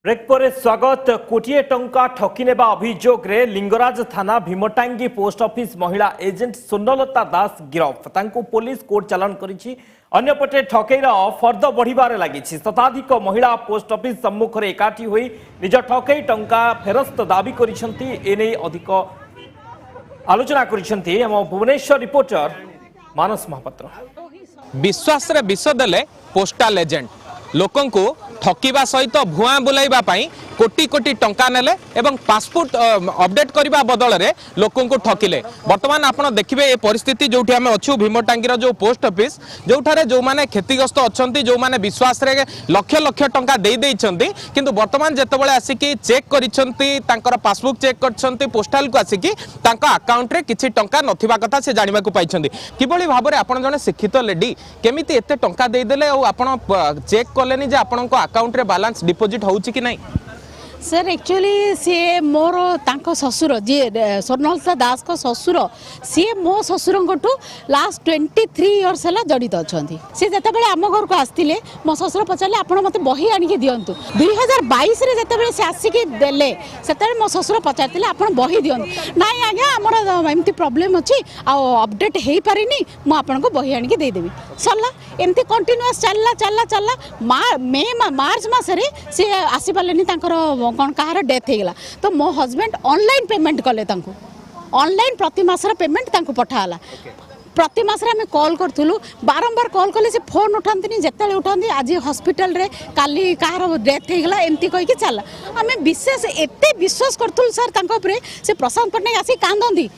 ब्रेक पर स्वागत। कोटिए टंका ठकी नेबा अभियोग रे लिंगराज थाना भीमटांगी पोस्ट ऑफिस महिला एजेंट सुनलता दास गिरफ। तांको पुलिस कोर्ट चालान करिछि। अन्यपटे ठकेईर फर्द बढ़िबारे लागिछि। शताधिक महिला पोस्ट ऑफिस सम्मुख रे एकाठी होई निज ठकेई टंका फेरस्त दाबी करिसंती। एने अधिक आलोचना करिसंती हम भुवनेश्वर रिपोर्टर मानस महापात्र। विश्वास रे विष देले पोस्टल एजेंट लोकंकु ठकिबा सहित भुआ बुलाइबा पाई कोटी कोटी टंका नेले एवं पासपोर्ट अपडेट करबा बदल रे लोकंकु ठकिले। वर्तमान आपण देखिबे ए परिस्थिति जोठी हमें अछु भीमटांगीर जो पोस्ट ऑफिस जोठारे जो माने क्षतिग्रस्त अछंती जो माने विश्वास रे लक्ष लक्ष टंका देई देइछंती किंतु वर्तमान जेतेबेले आसिकी चेक करिछंती तांकर पासबुक चेक करछंती पोस्टल को आसिकी तांका अकाउंट रे किछि टंका नथिबा कथा से जानिबा को पाइछंती। किबोली भाबरे आपण जने शिक्षित लेडी केमिति एते टंका देई देले और आपण चेक कलेनी जे आपणको अकाउंट रे बैलेंस डिपॉजिट होउची कि नहीं? सर एक्चुअली सी मोर तांको ससुर जी स्वर्णलता दास को ससुर सी मो ससुर को लास्ट 23 इयर्स है जड़ित अच्छा सी जिते बड़े आम घर को आसते मो ससुर पचारे आप मत बही आणिक दिंतु 2022 जिते से आसिक देले से मो ससुर पचार आप बही दिंतु नाई आज्ञा आमर एमती प्रोब्लेम अच्छी अपडेट हो पारे मुझे बही आणिक देदेवी सरला एमती कंटिन्यूअस चलला चलला चलला मे मार्च मसरे सी आसी पारे कौन कहार डेथ होगा तो मो हस्बैंड ऑनलाइन पेमेंट कले ऑनलाइन प्रति मासर पेमेंट पठाला। प्रति मासरे आम कॉल करूँ बारंबार कॉल कले से फोन उठाती जिते उठाती आज हॉस्पिटल रे काली कहार डेथ होगा एमती कहीकि चला आम विशेष एत विश्वास करूँ सर तांको से प्रशांत पट्टनायक आसी कांदी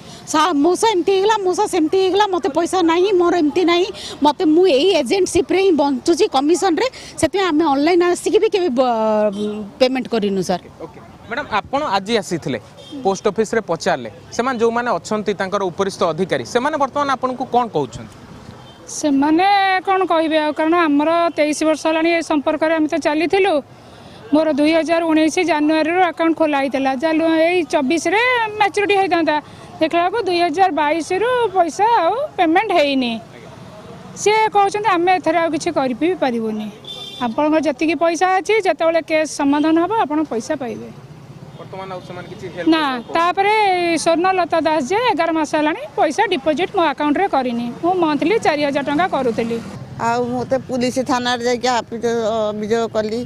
मौसा एमती होगा मौसा सेमती होगा मत पैसा ना मोर एमती ना मत मुझे एजेंटशिप रे ही बंचुची कमिशन रे से आम ऑनलाइन आसिक भी के पेमेंट करूँ सर। मैडम आपण आज आसी पोस्ट ऑफिस रे पचारे से जो मैंने अच्छा उपरिस्थ अधिकारी से बर्तमान आपन को कौन कहते से माने कौन कहे कारण आमर 23 वर्ष है संपर्क में आम तो चली मोर 2019 जानुरी अकाउंट खोला होता 24 मैच्योरिटी होता देखला 2022 पैसा आ पेमेंट होनी सी कहते आम एथर किसी करनी आप जी पैसा अच्छी जिते केस समाधान हम आप पैसा पाइबे ना तापरे स्वर्णलता दास जे 11 मास है पैसा डिपोजिट मो अकाउंट रे करनी मु मंथली 4000 टंका करूली आते पुलिस थाना अभियोग कली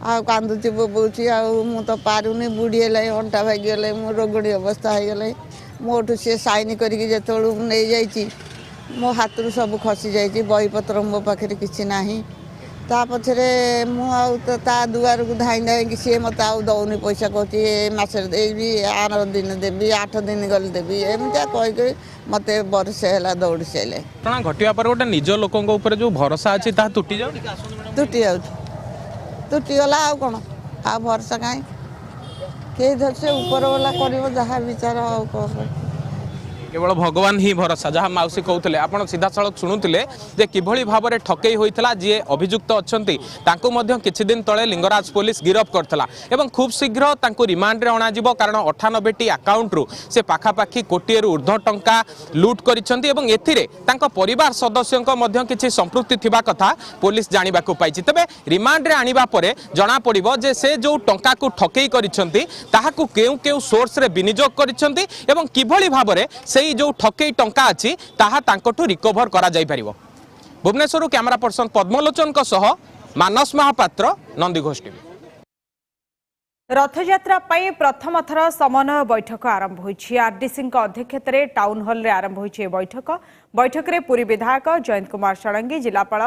आंदुची बोबूची मु तो पारुनी बुढ़ी है अंटा भागीगले मो रोगड़ी अवस्था हो गले मोठू सी साइन करके जो नहीं जाइए मो हाथ रू सब खसी जाइए बहीपत्र मो पाखे किसी ना ता पछरे मुझे दुआर को धाई धाई सी मत दौनी पैसा कहती मसरे देवी 8 दिन देवी 8 दिन गले देवी एमती कहीकि मत वर्षे है दौड़ी सारे घटिया पर गोटे निज लोकों जो भरोसा अच्छी तुटी तुटीगला आ कौन आ भरोसा कहीं कई धर से ऊपर वाला कर जहाँ विचार केवल भगवान ही भरोसा जहाँ माउसी कहते आप सीधा सड़क शुणुते जे किभली भाव में ठकई होता जी अभियुक्त अच्छा किछि दिन तले लिंगराज पुलिस गिरफ करथिला एवं खूब शीघ्र तांको रिमांड रे अणाजिबो कारण 98टी अकाउंट रु से पाखापाखि कोटिए रु ऊर्ध्व टंका लूट करिसंती एवं एथिरे तांको परिवार सदस्यंक मध्य किछि संपृक्ति थिबा कथा पुलिस जानिबाकू पाइछि। तबे रिमांड रे आनिबा परे जणा पड़िबो जे से जो टंका को ठकई करिसंती ताहाकू केउ केउ सोर्स रे विनियोग करिसंती एवं किभली भाव में सेही जो ठकई टंका अछि ताहा तांकोठू रिकवर करा जाई परिबो। भुवनेश्वर कैमरा पर्सन पद्मलोचन सह मानस महापात्र नंदीघोष टीवी। रथयात्रा पाई प्रथम थर समन्वय बैठक आरंभ होईछि। आरडीसी अध्यक्षता रे टाउन हॉल रे आरंभ होईछि बैठक रे पुरी विधायक जयंत कुमार षडंगी जिलापाल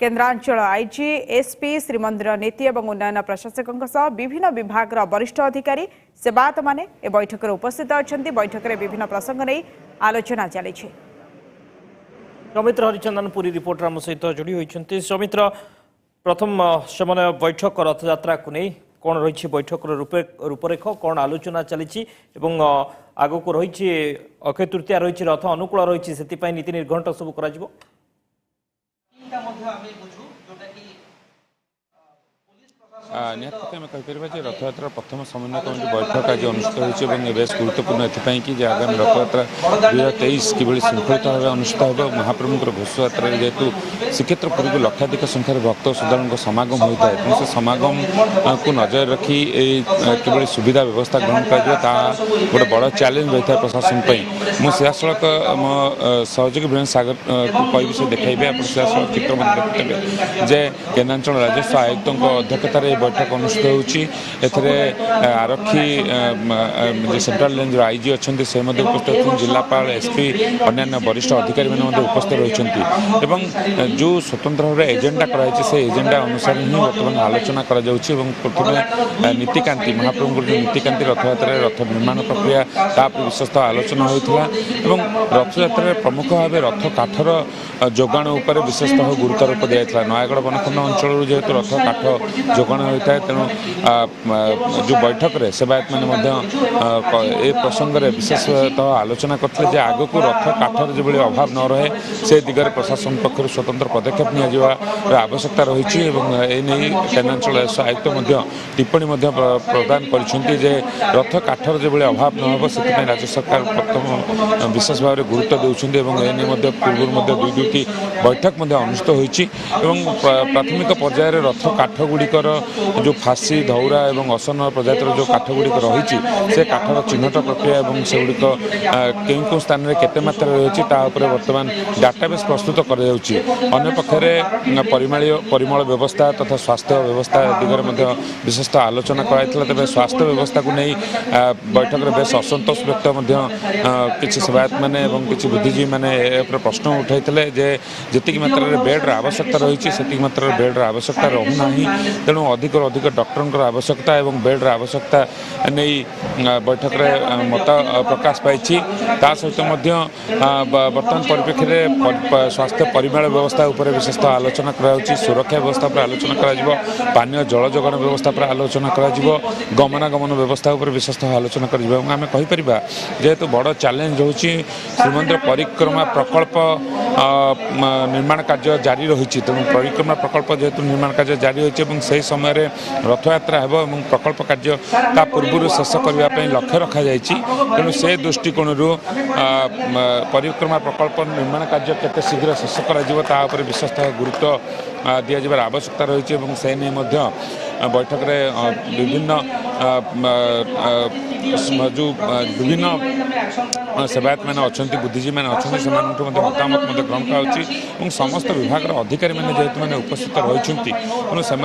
केन्द्रांचल आईजी एसपी श्रीमंदिर नीति और उन्नयन प्रशासकों सह विभिन्न विभाग वरिष्ठ अधिकारी सेवायत माने ए बैठक रे उपस्थित अछंती। बैठक रे विभिन्न प्रसंग नै आलोचना चली। सौमित्र हरिचंदन पुरी रिपोर्टर आम सहित जोड़ी होती। सौमित्र प्रथम समन्वय बैठक रथयात्रा को नहीं कौन रही बैठक रूपरेख कौन आलोचना चली आग को रही अक्षय तृतीया रही रथ अनुकूल रही से नीति निर्घंट सब कर निहत आम कहीपर रथयात्रा प्रथम समन्वय कमिटी बैठक आज अनुष्ठित होती बेस गुरुत्वपूर्ण एपाई कि आगामी रथयात्रा 2023 कि श्रृंखलित भाव अनुष्ठित हो महाप्रभुर घोषयात्रा जेहेतु श्रीक्षेत्र पुरी को लक्षाधिक संख्यार भक्त श्रद्धालुओं समागम होता है से समागम को नजर रखी कि सुविधा व्यवस्था ग्रहण कर गोटे बड़ चैलेंज रही है प्रशासन मुझे सीधासख मो सहयोगी वीरेन्द्र सागर को कह से देखिए आप सीधासख चित्र देखते जे केन्द्रांचल राजस्व आयुक्त अध्यक्षतार बैठक अनुष्ठित होती आरक्षी सेंट्रल रेंज आईजी अच्छा से उपस्थित होती जिलापाल एसपी अन्य वरिष्ठ अधिकारी मैंने उपस्थित रही जो स्वतंत्र भाव एजेंडा कराई से एजेंडा अनुसार ही बर्तमान आलोचना प्रथम नीतिकांति महाप्रभु नीतिकांति रथयात्रा रथ निर्माण प्रक्रिया तापर विशेष आलोचना होता रथयात्रा प्रमुख भाव रथ काठर जोगाण उपर विशेषतः गुरुत्वारोप दिया नयगढ़ बनखंड अंचल जेहेतु रथ काठ जोगाण होता है तेणु जो बैठक में सेवायत मैंने ए प्रसंग में विशेषतः आलोचना करते आग को रथ काठर जो अभाव न रहे से दिगरे प्रशासन पक्षर स्वतंत्र पदक्षेप नियार आवश्यकता रही केन्द्रांचल आयुक्त टिप्पणी प्रदान कर रथ काठर जो अभाव न हो से राज्य सरकार प्रथम विशेष भाव में गुरुत्व देते पूर्व दुईटी बैठक अनुष्ठित होती प्राथमिक पर्यायर रथ काठ गुड़िकर जो फासी धौरा और असन प्रजातिर जो काठ गुड़िक रही से काठर चिन्हट प्रक्रिया और से गुड़िक क्यों स्थान में केते मात्रा रही बर्तमान डाटाबेस प्रस्तुत करपक्षे परिमल व्यवस्था तथा स्वास्थ्य व्यवस्था दिगरे विशेष आलोचना कराई तेज स्वास्थ्य व्यवस्था को नहीं बैठक में बेस असंतोष व्यक्त किसी सेवायत मैंने किसी बुद्धिजीवी मैंने प्रश्न उठाई जी मात्रा बेड्र आवश्यकता रही से मात्रा बेड्र आवश्यकता रहूना तेणु अधिक अधिक डॉक्टर आवश्यकता और बेड्र आवश्यकता नहीं बैठक में मत प्रकाश पाई सहित बर्तमान परिप्रेक्षी में स्वास्थ्य परिमल व्यवस्था उपर विशेष आलोचना करा सुरक्षा व्यवस्था पर आलोचना करा पानीय जल जोगाण व्यवस्था पर आलोचना करा गमनागमन व्यवस्था उपर विशेष आलोचना करें कहीपर जेहेतु बड़ चैलेंज हो श्रीमंदिर परिक्रमा प्रकल्प निर्माण कार्य जारी रही तेणु परिक्रमा प्रकल्प जेहेतु निर्माण कार्य जारी होती से समय रथयात्रा हो प्रकल्प कार्य ता पूर्व शेष करने लक्ष्य रखा तेणु से दृष्टिकोण परिक्रमा प्रकल्प निर्माण कार्य केते शीघ्र शेष कर विशेष गुरुत्व दिजार आवश्यकता रही से नहीं बैठक में विभिन्न जो विभिन्न सेवायत मैंने अच्छा बुद्धिजीवी मैंने अच्छा से मतामत ग्रहण कर समस्त विभाग अधिकारी मैंने जेहेतु मैंने उपस्थित रही तेणु से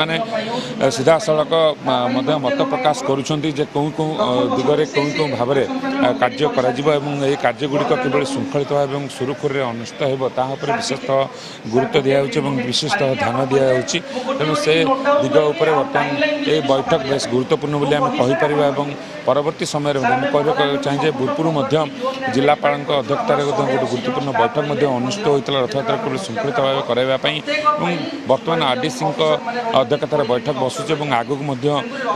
सीधा सड़क मत प्रकाश करुँच दिगरे कौं भाव में कार्य कर कार्यगुड़िक किभली श्रृंखलित भाव सुरुखुर अनुष्ठित होपर विशेषतः गुरुत्व दिखाई विशेषतः ध्यान दिखाई तेणु से दिग उपर बर्तमान ये बैठक बेस गुरुत्वपूर्ण बोली आम कहीपर परवर्ती समय कहना चाहिए भूतपूर्व जिलापाल अध्यक्षतार गोटे गुरुत्वपूर्ण बैठक अनुष्ठित होता रथयात्रा को श्रृंखलित भाव कराइवाई बर्तमान आरडीसी अध्यक्षतार बैठक बसुचे आगक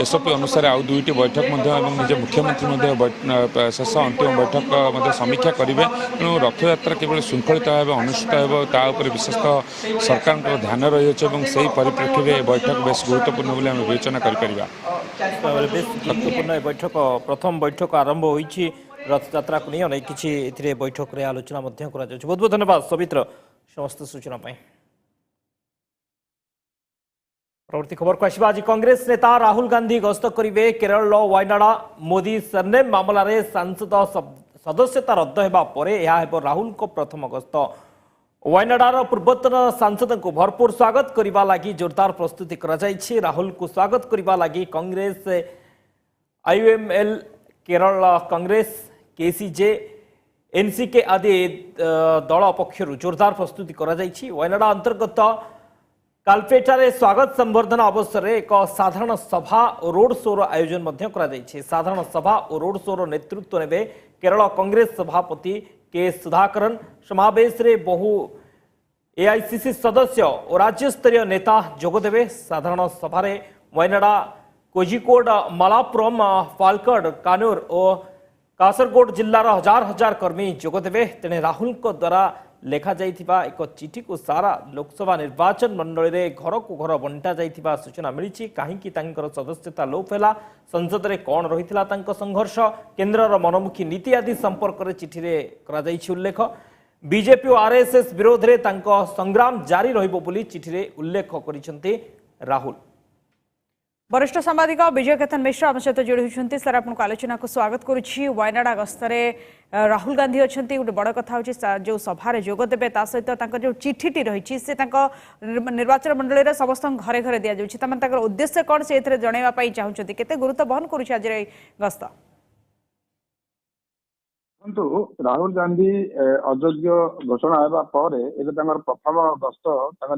एसओपी अनुसार आउ दुईटी बैठक निज मुख्यमंत्री शेष अंतिम बैठक समीक्षा करेंगे तेणु रथयात्रा केवल श्रृंखलित भाव अनुष्ठित होपर विशेषतः सरकार ध्यान रही से परिप्रेक्षी में बैठक बेस गुरुत्वपूर्ण बोली आम विवेचना कर बैठक प्रथम बैठक आरंभ होती रथयात्रा को नहीं अनेक किसी बैठक में आलोचना बहुत बहुत धन्यवाद सवित्र समस्त सूचना परवर्ती खबर को आसवा। आज कांग्रेस नेता राहुल गांधी गस्त करेंगे केरल वायनाड मोदी सरनेम मामला रे सांसद सदस्यता रद्द होगा पर यह राहुल को प्रथम गस्त। वायनाडार पूर्वतन सांसद को भरपूर स्वागत करने लगी जोरदार प्रस्तुति कर राहुल को स्वागत करने लगी कांग्रेस आईएमएल केरल कांग्रेस केसीजे एनसीके आदि दल पक्षर जोरदार प्रस्तुति कर वायनाड अंतर्गत कालपेटारे स्वागत संबर्धना अवसर में एक साधारण सभा और रोड शोर आयोजन साधारण सभा और रोड शोर नेतृत्व ने केरल कांग्रेस सभापति के सुधाकरन समावेश रे बहु एआईसीसी सदस्य और राज्य स्तरीय नेता जोगदेवे। साधारण सभा वायनाडा कोझिकोड मलापुरम पालकड कानूर और कासरगोड जिलार हजार हजार कर्मी जोगदेवे। तेणे राहुल द्वारा लेखा जाइथिबा एक चिठी को सारा लोकसभा निर्वाचन मंडल में घर को घर बंटा जाइथिबा सूचना मिली। कहीं सदस्यता लोप है संसद में कौन रही संघर्ष केन्द्र मनमुखी नीति आदि संपर्क में चिठी में उल्लेख बीजेपी और आरएसएस विरोध में संग्राम जारी रही चिठी में उल्लेख कर राहुल। वरिष्ठ सांबादिक विजय केतन मिश्र आम सहित जोड़ी होती सर आपको आलोचना को स्वागत करुच्ची। वायनाड गस्तर राहुल गांधी अच्छा गोटे बड़ कथा हो जो सभार जोगदेवे सहित जो चिठीटी रही से निर्वाचन मंडल में समस्त घरे घरे दि जाऊँगी उद्देश्य कौन से जनवाई चाहते केते गुरुत्व बहन करुच्ची आज गस्त। राहुल गांधी अयोग्य घोषणा होगा प्रथम गस्त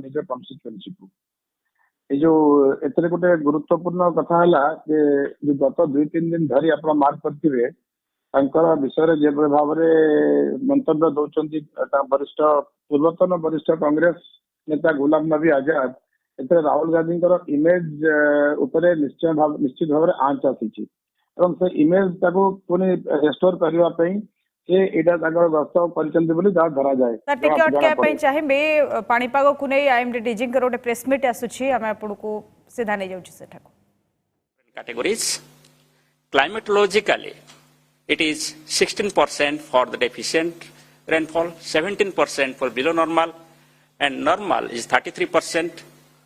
निज कन्स्टिट्युएन्सी को जो एतरे गोटे गुरुत्वपूर्ण कथा है गत 2-3 दिन धरी आप मार्क करेंगे विषय जो भाव में मंतव्य दौरान वरिष्ठ पूर्वतन वरिष्ठ कांग्रेस नेता गुलाम नबी आजाद ए राहुल गांधी इमेज उपरे निश्चित भाव में आंच आसी से इमेज पुणी रेस्टोर करने गस्त धरा जाए चाहिए पाणीपाग को नहीं आईएमडी डीजी गोटे प्रेस मीट आसूची आम आपको सीधा नहीं जाऊँ categories. Climatologically, it is 16% for the deficient rainfall, 17% for below normal, and normal is 33%,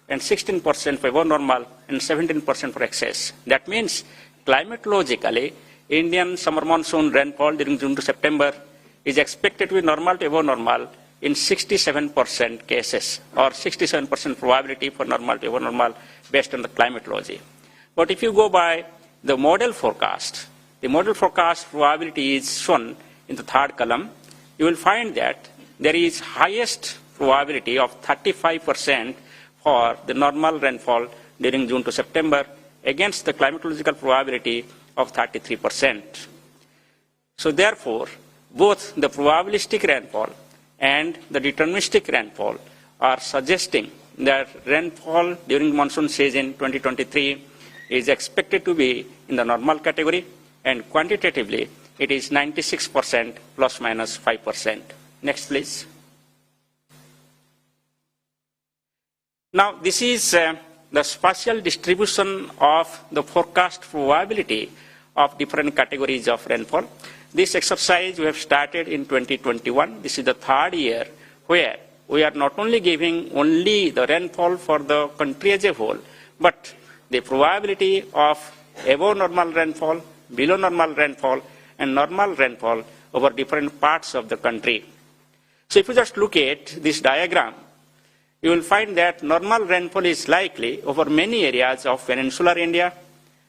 and 16% for above normal, and 17% for excess. That means climatologically, Indian summer monsoon rainfall during June to September is expected to be normal to above normal in 67% cases, or 67% probability for normal to above normal based on the climatology. But if you go by the model forecast, the model forecast probability is shown in the third column. You will find that there is highest probability of 35% for the normal rainfall during June to September against the climatological probability of 33%. So therefore, both the probabilistic rainfall and the deterministic rainfall are suggesting that rainfall during monsoon season 2023 is expected to be in the normal category, and quantitatively it is 96% plus minus 5%. Next, please. Now, this is the spatial distribution of the forecast probability of different categories of rainfall. This exercise we have started in 2021. This is the third year where we are not only giving only the rainfall for the country as a whole, but the probability of above normal rainfall, below normal rainfall, and normal rainfall over different parts of the country. So if you just look at this diagram, you will find that normal rainfall is likely over many areas of peninsular India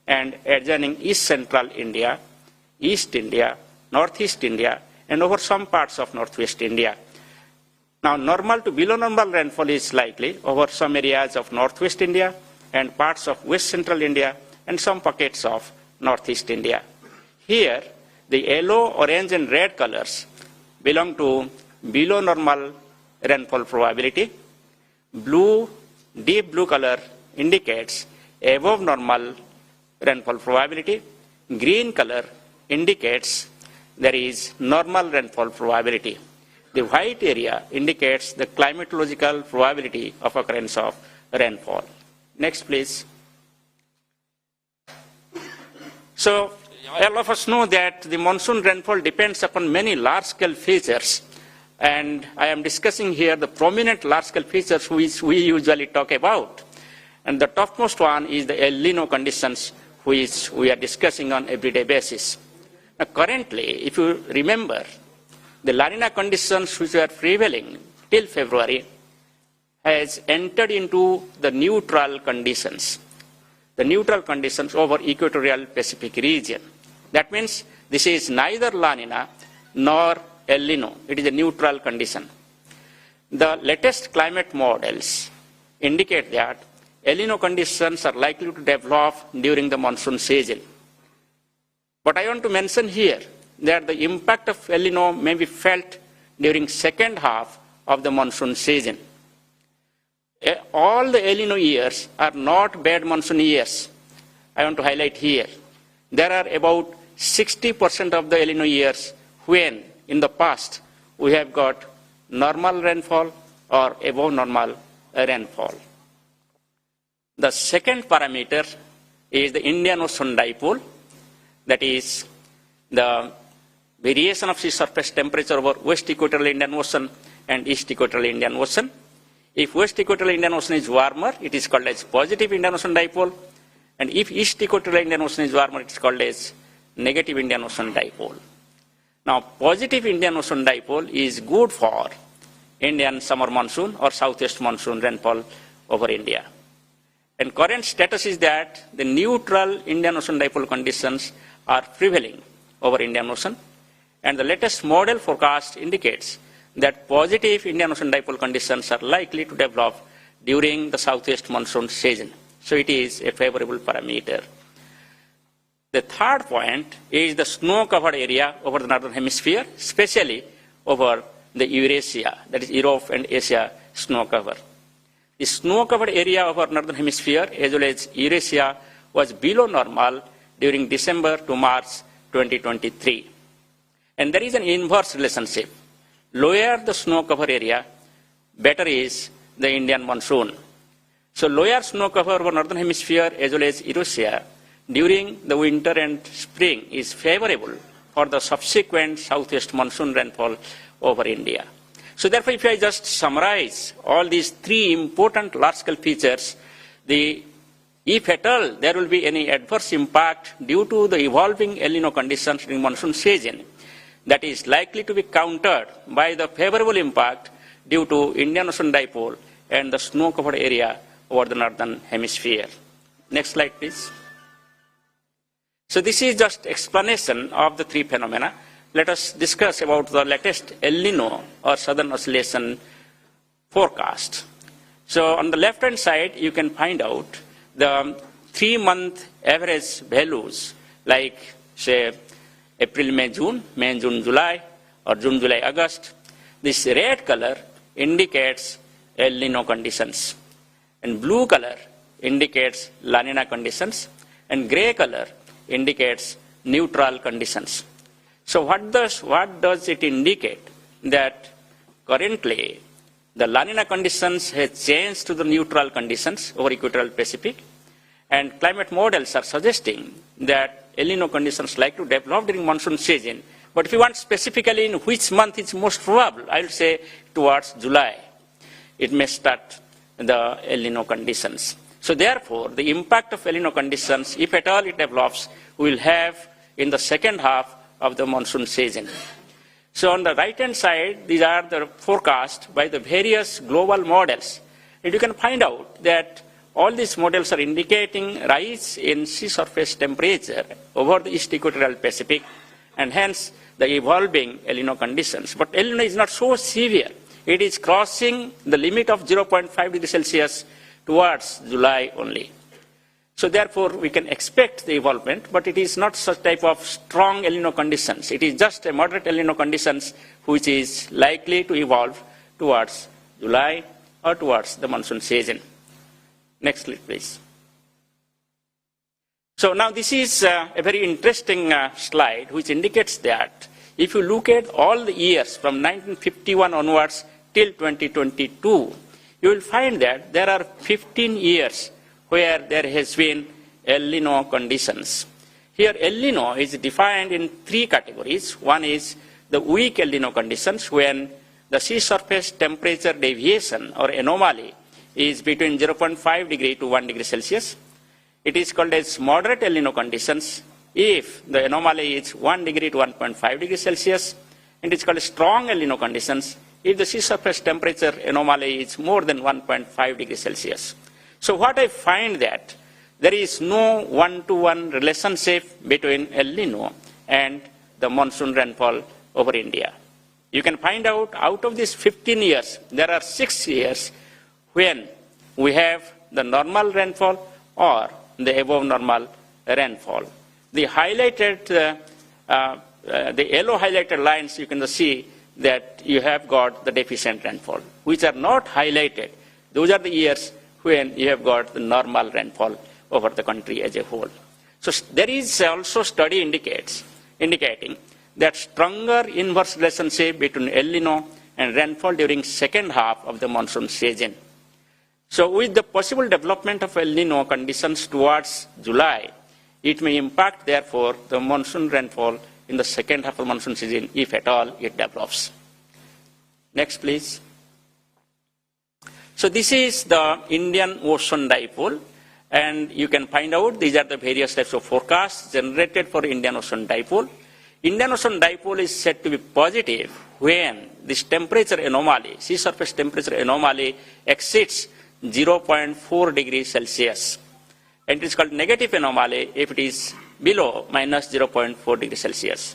and adjoining East Central India, East India, Northeast India, and over some parts of Northwest India. Now, normal to below normal rainfall is likely over some areas of Northwest India and parts of West Central India and some pockets of northeast India. Here, the yellow, orange, and red colors belong to below normal rainfall probability. Deep blue color indicates above normal rainfall probability. Green color indicates there is normal rainfall probability. The white area indicates the climatological probability of occurrence of rainfall. Next, please. So, all of us know that the monsoon rainfall depends upon many large-scale features, and I am discussing here the prominent large-scale features which we usually talk about. And the topmost one is the El Nino conditions, which we are discussing on everyday basis. Now, currently, if you remember, the La Nina conditions which were prevailing till February has entered into the neutral conditions. The neutral conditions over equatorial Pacific region. That means this is neither La Nina nor El Nino. It is a neutral condition. The latest climate models indicate that El Nino conditions are likely to develop during the monsoon season. But I want to mention here that the impact of El Nino may be felt during second half of the monsoon season. All the El Nino years are not bad monsoon years. I want to highlight here. There are about 60% of the El Nino years when, in the past, we have got normal rainfall or above normal rainfall. The second parameter is the Indian Ocean dipole, that is the variation of sea surface temperature over West Equatorial Indian Ocean and East Equatorial Indian Ocean. If West Equatorial Indian Ocean is warmer, it is called as positive Indian Ocean dipole, and if East Equatorial Indian Ocean is warmer, it is called as negative Indian Ocean dipole. Now, positive Indian Ocean dipole is good for Indian summer monsoon or southwest monsoon rainfall over India. And current status is that the neutral Indian Ocean dipole conditions are prevailing over Indian Ocean, and the latest model forecast indicates that positive Indian Ocean dipole conditions are likely to develop during the southwest monsoon season. So it is a favorable parameter. The third point is the snow-covered area over the northern hemisphere, especially over the Eurasia, that is Europe and Asia snow cover. The snow-covered area over northern hemisphere as well as Eurasia was below normal during December to March 2023. And there is an inverse relationship. Lower the snow cover area, better is the Indian monsoon. So lower snow cover over northern hemisphere as well as Eurasia during the winter and spring is favorable for the subsequent southwest monsoon rainfall over India. So therefore, if I just summarize all these three important large-scale features, if at all there will be any adverse impact due to the evolving El Nino conditions during monsoon season, that is likely to be countered by the favorable impact due to Indian Ocean dipole and the snow-covered area over the northern hemisphere. Next slide, please. So this is just explanation of the three phenomena. Let us discuss about the latest El Nino or Southern Oscillation forecast. So on the left-hand side, you can find out the 3-month average values like, say, April, May, June, July, or June, July, August. This red color indicates El Nino conditions, and blue color indicates La Nina conditions, and gray color indicates neutral conditions. So what does it indicate? That currently the La Nina conditions has changed to the neutral conditions over equatorial Pacific, and climate models are suggesting that El Nino conditions like to develop during monsoon season. But if you want specifically in which month it's most probable, I will say towards July. It may start the El Nino conditions. So therefore, the impact of El Nino conditions, if at all it develops, we will have in the second half of the monsoon season. So on the right-hand side, these are the forecasts by the various global models. And you can find out that all these models are indicating rise in sea surface temperature over the East Equatorial Pacific, and hence the evolving El Nino conditions. But El Nino is not so severe. It is crossing the limit of 0.5 degrees Celsius towards July only. So therefore, we can expect the evolvement, but it is not such type of strong El Nino conditions. It is just a moderate El Nino conditions which is likely to evolve towards July or towards the monsoon season. Next slide, please. So now this is a very interesting slide which indicates that if you look at all the years from 1951 onwards till 2022, you will find that there are 15 years where there has been El Nino conditions. Here El Nino is defined in three categories. One is the weak El Nino conditions, when the sea surface temperature deviation or anomaly is between 0.5 degree to 1 degree Celsius. It is called as moderate El Nino conditions if the anomaly is 1 degree to 1.5 degree Celsius. And it is called strong El Nino conditions if the sea surface temperature anomaly is more than 1.5 degree Celsius. So what I find that there is no one-to-one relationship between El Nino and the monsoon rainfall over India. You can find out of these 15 years, there are 6 years when we have the normal rainfall or the above normal rainfall. The highlighted, the yellow highlighted lines, you can see that you have got the deficient rainfall. Which are not highlighted, those are the years when you have got the normal rainfall over the country as a whole. So there is also study indicating that stronger inverse relationship between El Nino and rainfall during second half of the monsoon season. So with the possible development of El Nino conditions towards July, it may impact therefore the monsoon rainfall in the second half of the monsoon season if at all it develops. Next please. So this is the Indian Ocean Dipole, and you can find out these are the various types of forecasts generated for Indian Ocean Dipole. Indian Ocean Dipole is said to be positive when this temperature anomaly, sea surface temperature anomaly, exceeds 0.4 degrees Celsius. And it is called negative anomaly if it is below minus 0.4 degrees Celsius.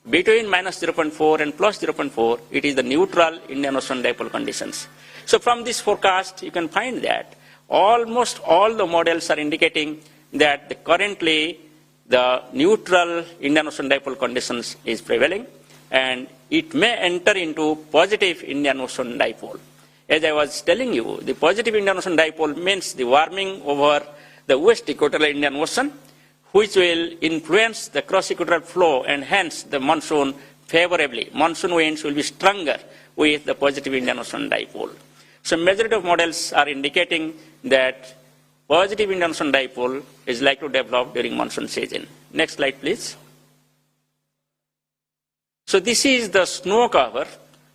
Between minus 0.4 and plus 0.4, it is the neutral Indian Ocean Dipole conditions. So from this forecast, you can find that almost all the models are indicating that currently the neutral Indian Ocean Dipole conditions is prevailing, and it may enter into positive Indian Ocean Dipole. As I was telling you, the positive Indian Ocean Dipole means the warming over the west equatorial Indian Ocean, which will influence the cross-equatorial flow and hence the monsoon favorably. Monsoon winds will be stronger with the positive Indian Ocean Dipole. So majority of models are indicating that positive Indian Ocean Dipole is likely to develop during monsoon season. Next slide, please. So this is the snow cover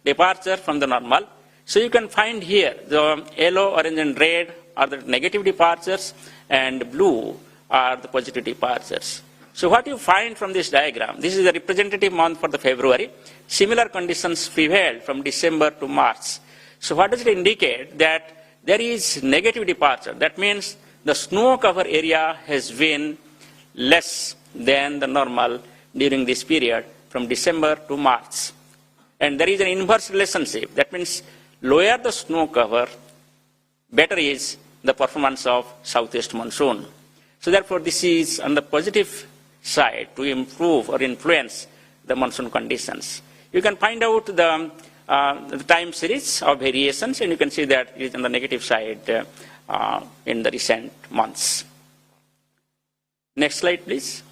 departure from the normal. So you can find here the yellow, orange, and red are the negative departures, and blue are the positive departures. So what you find from this diagram, this is the representative month for the February. Similar conditions prevailed from December to March. So what does it indicate? That there is negative departure. That means the snow cover area has been less than the normal during this period from December to March. And there is an inverse relationship. That means lower the snow cover, better is the performance of southwest monsoon. So therefore, this is on the positive side to improve or influence the monsoon conditions. You can find out the time series of variations, and you can see that it is on the negative side in the recent months. Next slide, please.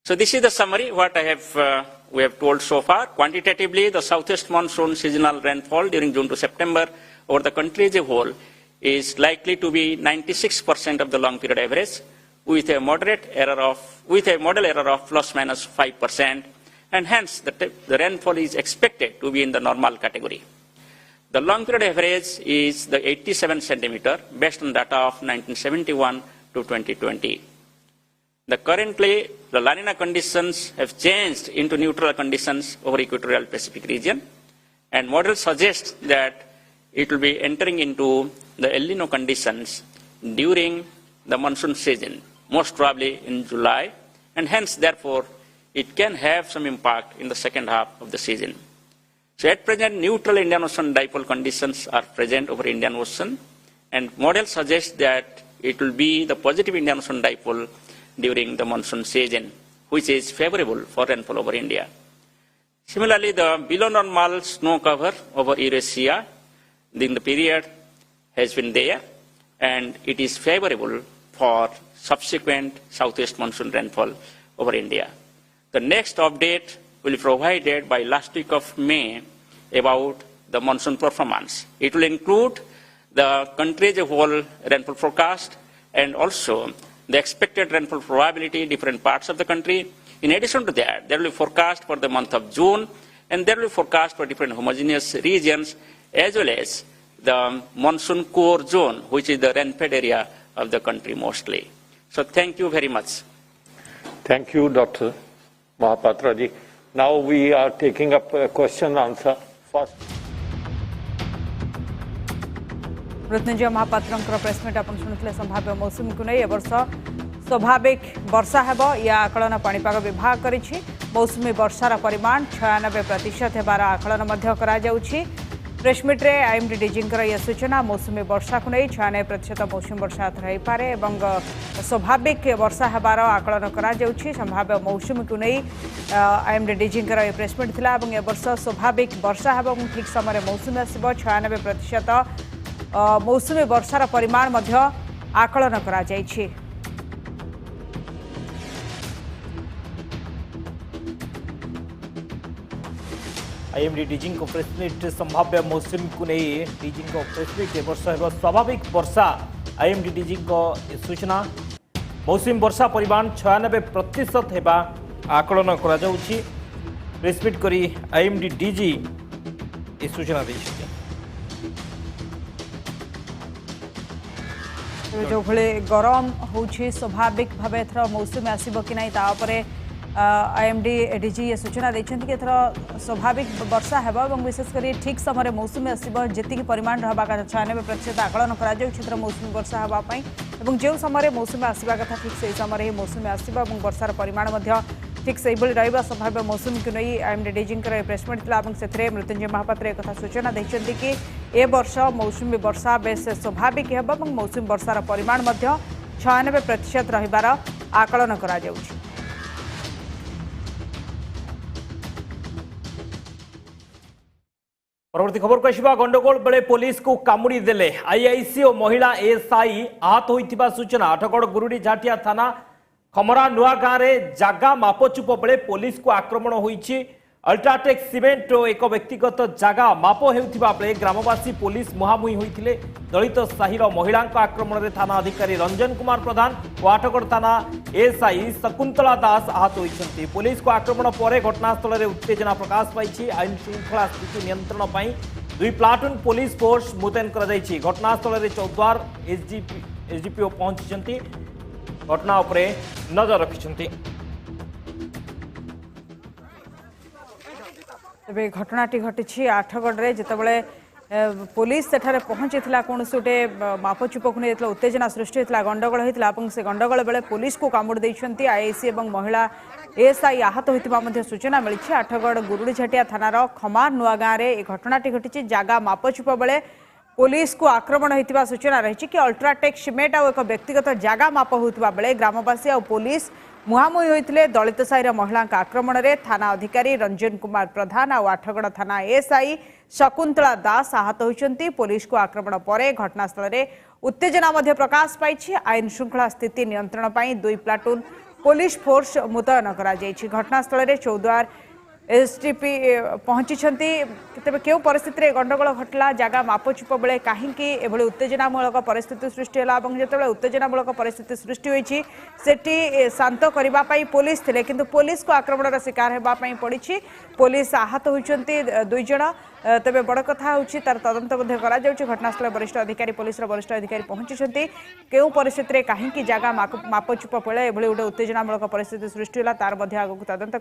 So this is the summary what I have we have told so far. Quantitatively, the southwest monsoon seasonal rainfall during June to September over the country as a whole is likely to be 96% of the long period average, with a model error of plus minus 5%, and hence the rainfall is expected to be in the normal category. The long period average is the 87 centimeter based on data of 1971 to 2020. Currently, the La Nina conditions have changed into neutral conditions over equatorial Pacific region, and models suggest that it will be entering into the El Nino conditions during the monsoon season, most probably in July, and hence, therefore, it can have some impact in the second half of the season. So at present, neutral Indian Ocean dipole conditions are present over Indian Ocean, and models suggest that it will be the positive Indian monsoon dipole during the monsoon season, which is favorable for rainfall over India. Similarly, the below normal snow cover over Eurasia during the period has been there, and it is favorable for subsequent southwest monsoon rainfall over India. The next update will be provided by last week of May about the monsoon performance. It will include the country's whole rainfall forecast and also the expected rainfall probability in different parts of the country. In addition to that, there will be forecast for the month of June, and there will be forecast for different homogeneous regions, as well as the monsoon core zone, which is the rain-fed area of the country mostly. So thank you very much. Thank you, Dr. Mahapatra ji. Now we are taking up a question answer first. Mrityunjay Mahapatra press meet आप शुणुते संभाव्य मौसुमी को नहीं वर्ष स्वाभाविक वर्षा हेब या आकलन पाणीपाग विभाग करिछि। मौसुमी वर्षार परिमाण 96% हेबार आकलन प्रेसमिट रे आईएमडी डीजींकर यह सूचना मौसुमी वर्षा को नहीं 96% मौसुमी वर्षा रही पारे एवं स्वाभाविक वर्षा हेबार आकलन करा संभाव्य मौसुमी को नहीं आईएमडी डीजींकर यह प्रेसमिट थिला एवं वर्ष स्वाभाविक वर्षा हेब ठीक समय मौसुमी आसिबो 96% मौसुमी वर्षार परिमाण मध्य आकलन करा जायछि। आईएमडी डीजिंग को प्रेसमिट संभाव्य मौसुमी को नहीं डीजिंग को प्रेसमिट वर्ष है स्वाभाविक वर्षा आईएमडी डीजिंग को सूचना मौसुमी वर्षा परिमाण 96% हेबा आकलन करा जाउछि। प्रेसमिट करी आईएमडी डीजी ए सूचना दैछि। जो भले गरम होछि स्वाभाविक भाव एथर मौसुमी आसीबो कि नाही तापरे आईएमडी डीजी ये सूचना दैछन्ति कि एथर स्वाभाविक वर्षा हेबो एवं विशेषकर ठीक समय मौसुमी आसीबो जेतिकी परिमाण रहबा का 96% आकलन करा जाउ क्षेत्र मौसुमी वर्षा हेबा पई एवं जे समय मौसुमी आसीबा कथा ठीक से समय ही मौसुमी आसीबो एवं वर्षार परिमाण मध्य ठीक से रहा संभाव्य मौसुमी को नहीं आईएमडी डीजींकर प्रेसमिट था से मृत्युंजय महापात्र एक सूचना देते कि ए वर्ष मौसुमी वर्षा बेस स्वाभाविक हेब और मौसुमी वर्षार परिमाण 96% रहिबार आकलन करा जाउछि। परवर्ती खबर को आसिबा गंडगोल बेले पुलिस को कामुड़ी देले आईआईसी और महिला एएसआई आहत होइतिबा सूचना। आठगड़ गुरुडी झाटिया थाना खमरा नुआ गाँव में जागा मापचुप बेले पुलिस को आक्रमण होइछि। अल्ट्राटेक सीमेंट एक व्यक्तिगत जागा माप हेउथिबा बेले ग्रामवासी पुलिस मुहामुही होइथिले। दलित साहिर महिला आक्रमण में थाना अधिकारी रंजन कुमार प्रधान और आठगड़ थाना एएसआई शकुंतला दास आहत होइछन्ति। पुलिस को आक्रमण पर घटनास्थल में उत्तेजना प्रकाश पाई। आईन श्रृंखला स्थिति नियंत्रण पर 2 प्लाटून पुलिस फोर्स मुतयन कर घटनास्थल में चौद्वार एसडीपीओ पहुंची घटना उपरे नजर रखिछन्ति। तेबे घटनाटी घटी आठगढ़ जितेबाला पुलिस सेठारे पहुंची कौन गोटे मापचुप को नहीं उत्तेजना सृष्टि होता गंडगोल होता से गंडगोल बेले पुलिस को कामुड़ देइछन्ति। आईआईसी और महिला एएसआई आहत होता सूचना मिली। आठगढ़ गुरुडीझाटिया थानार खमार नुआ गाँव में घटनाटी घटी जगह मापचुप बेले पुलिस को आक्रमण होता सूचना रही कि अल्ट्राटेक सीमेंट और एक व्यक्तिगत जगह माप होता बेले ग्रामवासी और पुलिस मुहामुही होते। दलित साहिर महिला आक्रमण में थाना अधिकारी रंजन कुमार प्रधान और आठगड़ थाना एएसआई शकुंतला दास आहत होती। पुलिस को आक्रमण पर घटनास्थल में उत्तेजना प्रकाश पाई। आईन श्रृंखला स्थिति नियंत्रण पर 2 प्लाटून पुलिस फोर्स मुतयन कर घटनास्थल में चौद्वार एसडीपी पहुंची। तेज क्यों परिस्थिति में गंडगोल घटला जगह मापचुप बेले कहीं उत्तेजनामूलक परिस्थिति सृष्टि है जो उत्तेजनामूलक परिस्थिति सृष्टि होती सेठी शांत करने पुलिस थे किंतु पुलिस को आक्रमण शिकार होगापी पड़ी। पुलिस आहत होती 2 जन। तेज बड़ कथा होची तार तदंत घटनास्थल वरिष्ठ अधिकारी पुलिस वरिष्ठ अधिकारी पहुंची क्यों परिस्थिति में कहीं जगह मापचुप बेले गोटे उत्तेजनामूलक परिस्थिति सृष्टि है तार आगे तदंत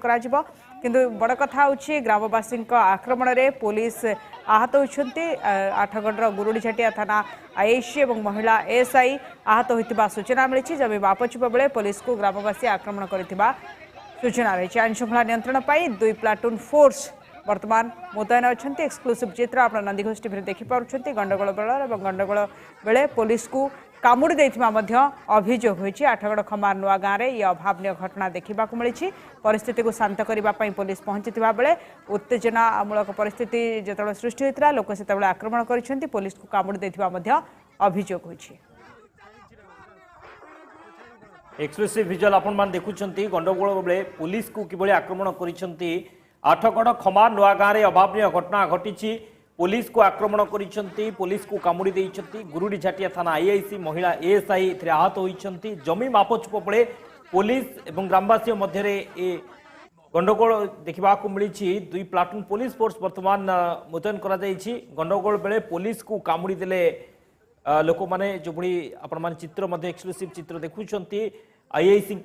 किंतु बड़ कथा होची ग्रामवासी आक्रमण में पुलिस आहत होती। आठगढ़ गुरुडीझाटिया थाना आईआईसी और महिला एएसआई आहत होता सूचना मिली। जब मापचुप बेले पुलिस को ग्रामवासी आक्रमण करथिबा सूचना रही। आईन श्रृंखला नियंत्रण पर 2 प्लाटून फोर्स वर्तमान मुतयन अच्छा। एक्सक्लूसिव चित्र आप नंदीघोष टीवी देखिपुंट गंडगोल बेल और गंडगोल बेले पुलिस को कामुड़ी देथिबा मध्य अभियोग होईछि। आठगड़ खमार नुआ गाँव में यह अभावन घटना देखा मिली। परिस्थिति को शांत करने पुलिस पहुंचीथिबा बेले उत्तेजनामूलक परिस्थिति जेतबेले सृष्टि होइतिला लोक सेतबेले आक्रमण करिसेंती। पुलिस को कामुड़ी देथिबा मध्य अभियोग होईछि। एक्सक्लूसिव विजुअल आपण मान देखुछंती गंडगोल बेले पुलिस को किभली आक्रमण करिसेंती। आठगड़ खमार नुआ गाँव में अभावन घटना घटी। पुलिस को आक्रमण करिसेंती, पुलिस को कामुड़ी देइछंती। गुरुडी झाटिया थाना आईआईसी महिला एएसआई एथिरे आहत होइछंती। जमी मापचुप बेले पुलिस एवं ग्रामवासी मध्य ए गंडगोल देखा मिली। दुई प्लाटून पुलिस फोर्स वर्तमान मुतयन करा जाइछि। गंडगोल बेले पुलिस को कामुड़ी देले लोक मैंने जो भाई आपण चित्र मध्य एक्सक्लूसिव चित्र देखुंट आईआईसी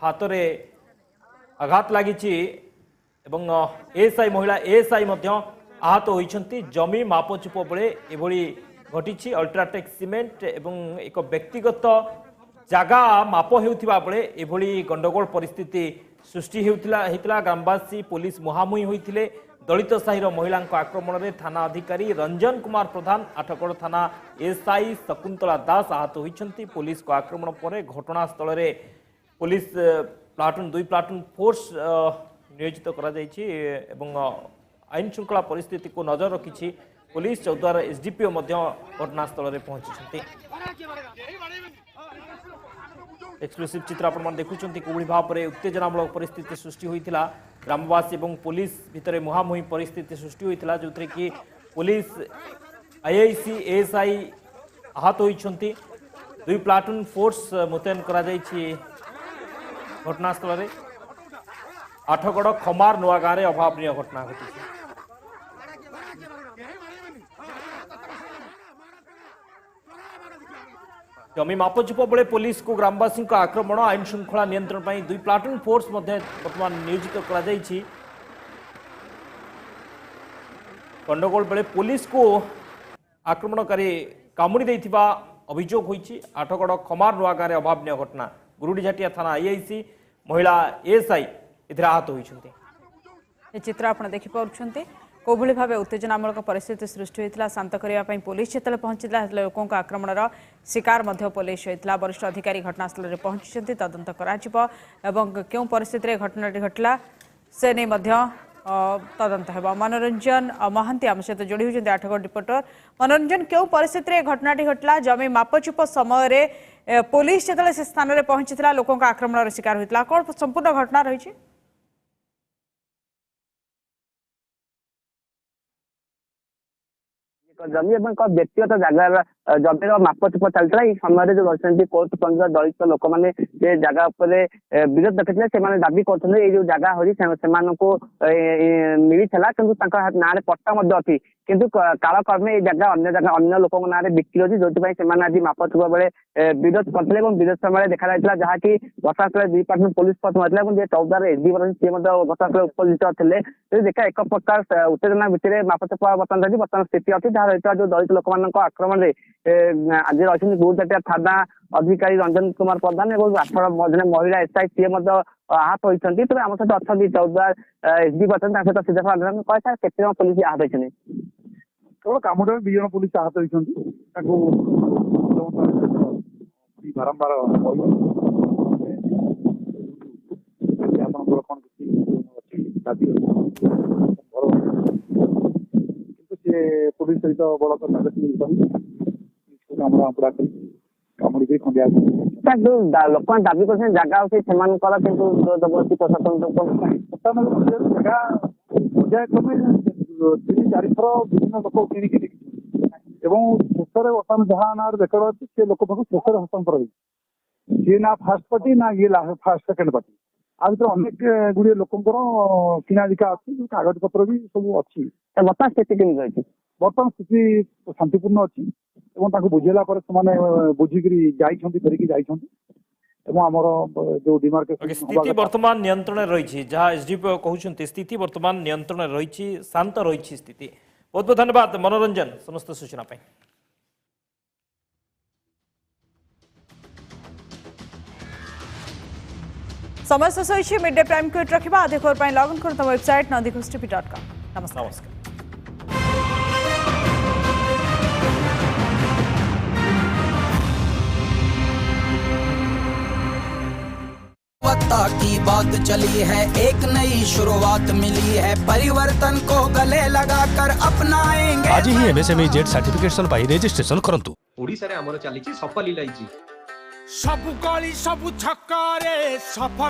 हाथ में आघात लगी एएसआई महिला एएसआई आहत होती। जमी मापचुप बेले एभली घटी। अल्ट्राटेक सीमेंट एवं एक व्यक्तिगत जगह माप होता बेले एभली गंडगोल परिस्थिति सृष्टि होता। ग्रामवासी पुलिस मुहांमुही होते। दलित साहिर महिला आक्रमण में थाना अधिकारी रंजन कुमार प्रधान आठगड़ थाना एसआई शकुंतला दास आहत होती। पुलिस को आक्रमण पर घटनास्थल में पुलिस प्लाटून दुई प्लाटून फोर्स नियोजित कर आईन श्रृंखला परिस्थिति को नजर रखी पुलिस चौद्वार एसडीपीओ घटनास्थल में पहुंची। एक्सक्लूसिव चित्र आपण देखुंट कोई भाव में उत्तेजनामूलक परिस्थिति सृष्टि होता। ग्रामवासी और पुलिस भितर मुहांमुही परिस्थिति सृष्टि होता जो कि पुलिस आईआईसी एएसआई आहत होती। दुई प्लाटून फोर्स मुतयन करा जाइछि घटनास्थल में। आठगड़ खमार नुआ गाँव में अभावन घटना घटी। जमी मापचुप बेले पुलिस को ग्रामवासी आक्रमण आईन श्रृंखला नियंत्रण पर दुई प्लाटून फोर्स वर्तमान नियोजित करा जाइछि। गंडगोल बेले पुलिस को आक्रमणकारी कामुड़ी देथिबा अभियोग होईछि। आठगड़ खमार नुआ गाँव में अभावन घटना। गुरुडी झाटिया थाना आईआईसी महिला एएसआई एथिरे आहत होइछन्ते। चित्र आप देखिपुंट कोभली भाव उत्तेजनामूलक परिस्थिति सृष्टि होता। शांत करने पुलिस जिते पहुंचला लोकों आक्रमण शिकार पुलिस होता। वरिष्ठ अधिकारी घटनास्थल में पहुंची तदंत क्यों परिस्थिति घटनाटी घटला से नहीं तदंत है। मनोरंजन महांती आम सहित जोड़ी होती आठगड़ रिपोर्टर। मनोरंजन क्यों परिस्थिति घटनाटी घटला जमी मापचुप समय पुलिस जिते से स्थान में पहुंची लोकों आक्रमण शिकार होता कौन संपूर्ण घटना रही? जमी व्यक्तिगत जगह जमीर मापचुप चलता ये समय जो रही कोर्ट पंच दलित लोक मैंने जगह पर विरोध देखते से दाबी करते जो जगह हो मिलता कि ना पट्टा अच्छी किंतु कालक्रमे ये जगह अन्य लोक ना बिक्री अच्छी जो आज मापचुप बेले विरोध करते विरोध समय देखा जहाँकि घटनास्थल दुई प्लाटून पुलिस फोर्स होता। चौदार एसडी घटनास्थल उपस्थित थे। देखा एक प्रकार उत्तेजना भितर मापचुप बर्तमान स्थिति अच्छी जहाँ रही जो दलित लोक आक्रमण में आज रही गुरुजाटिया थाना अधिकारी रंजन कुमार प्रधान और जन महिला एसआई सी आहत होती। तेज आम सहित अच्छा चौदार एसडी पर्सन सहित सीधा कह केते पुलिस आहत होती केवल कामुड़ में 2 जन पुलिस आहत होती। बारंबार पुलिस सहित बड़ लोक दाबी कर जगह अच्छी जबरदस्ती प्रशासन पर्यायक्रमे 3-4 थर विभिन्न लोक किणिकी शेषे बर्तमान जहाँ ना रेकर्ड अच्छी से लोक पाक शेष हस्तांतर सी ना फास्ट पार्टी ना ये फास्ट सेकेंड पार्टी आ भर अनेक गुड़िया लोकंर किणाबिका अच्छी कागज पत्र भी सब अच्छी। बर्तमान स्थिति केमी रही? बर्तमान स्थिति शांतिपूर्ण अच्छी बुझेला बुझिकी जो डिमार्केशन स्थिति वर्तमान नियंत्रण रही जहाँ एसडीपीओ कहते स्थिति वर्तमान नियंत्रण रही शांत रही स्थिति। बहुत बहुत धन्यवाद मनोरंजन समस्त सूचना। समय शेष होइछि। मिड डे प्राइम क्विट रखिबा आधे खबर ପାଇଁ लॉग इन करत वेबसाइट nandighoshtv.com। नमस्कार। मानवता की बात चली है, एक नई शुरुआत मिली है, परिवर्तन को गले लगाकर अपनाएंगे। आज ही एमएसएमई जेड सर्टिफिकेशन पाई रजिस्ट्रेशन करंतु। ओडिसा रे हमर चली सफल इलायची सबु गली सबु छक्का रे सफल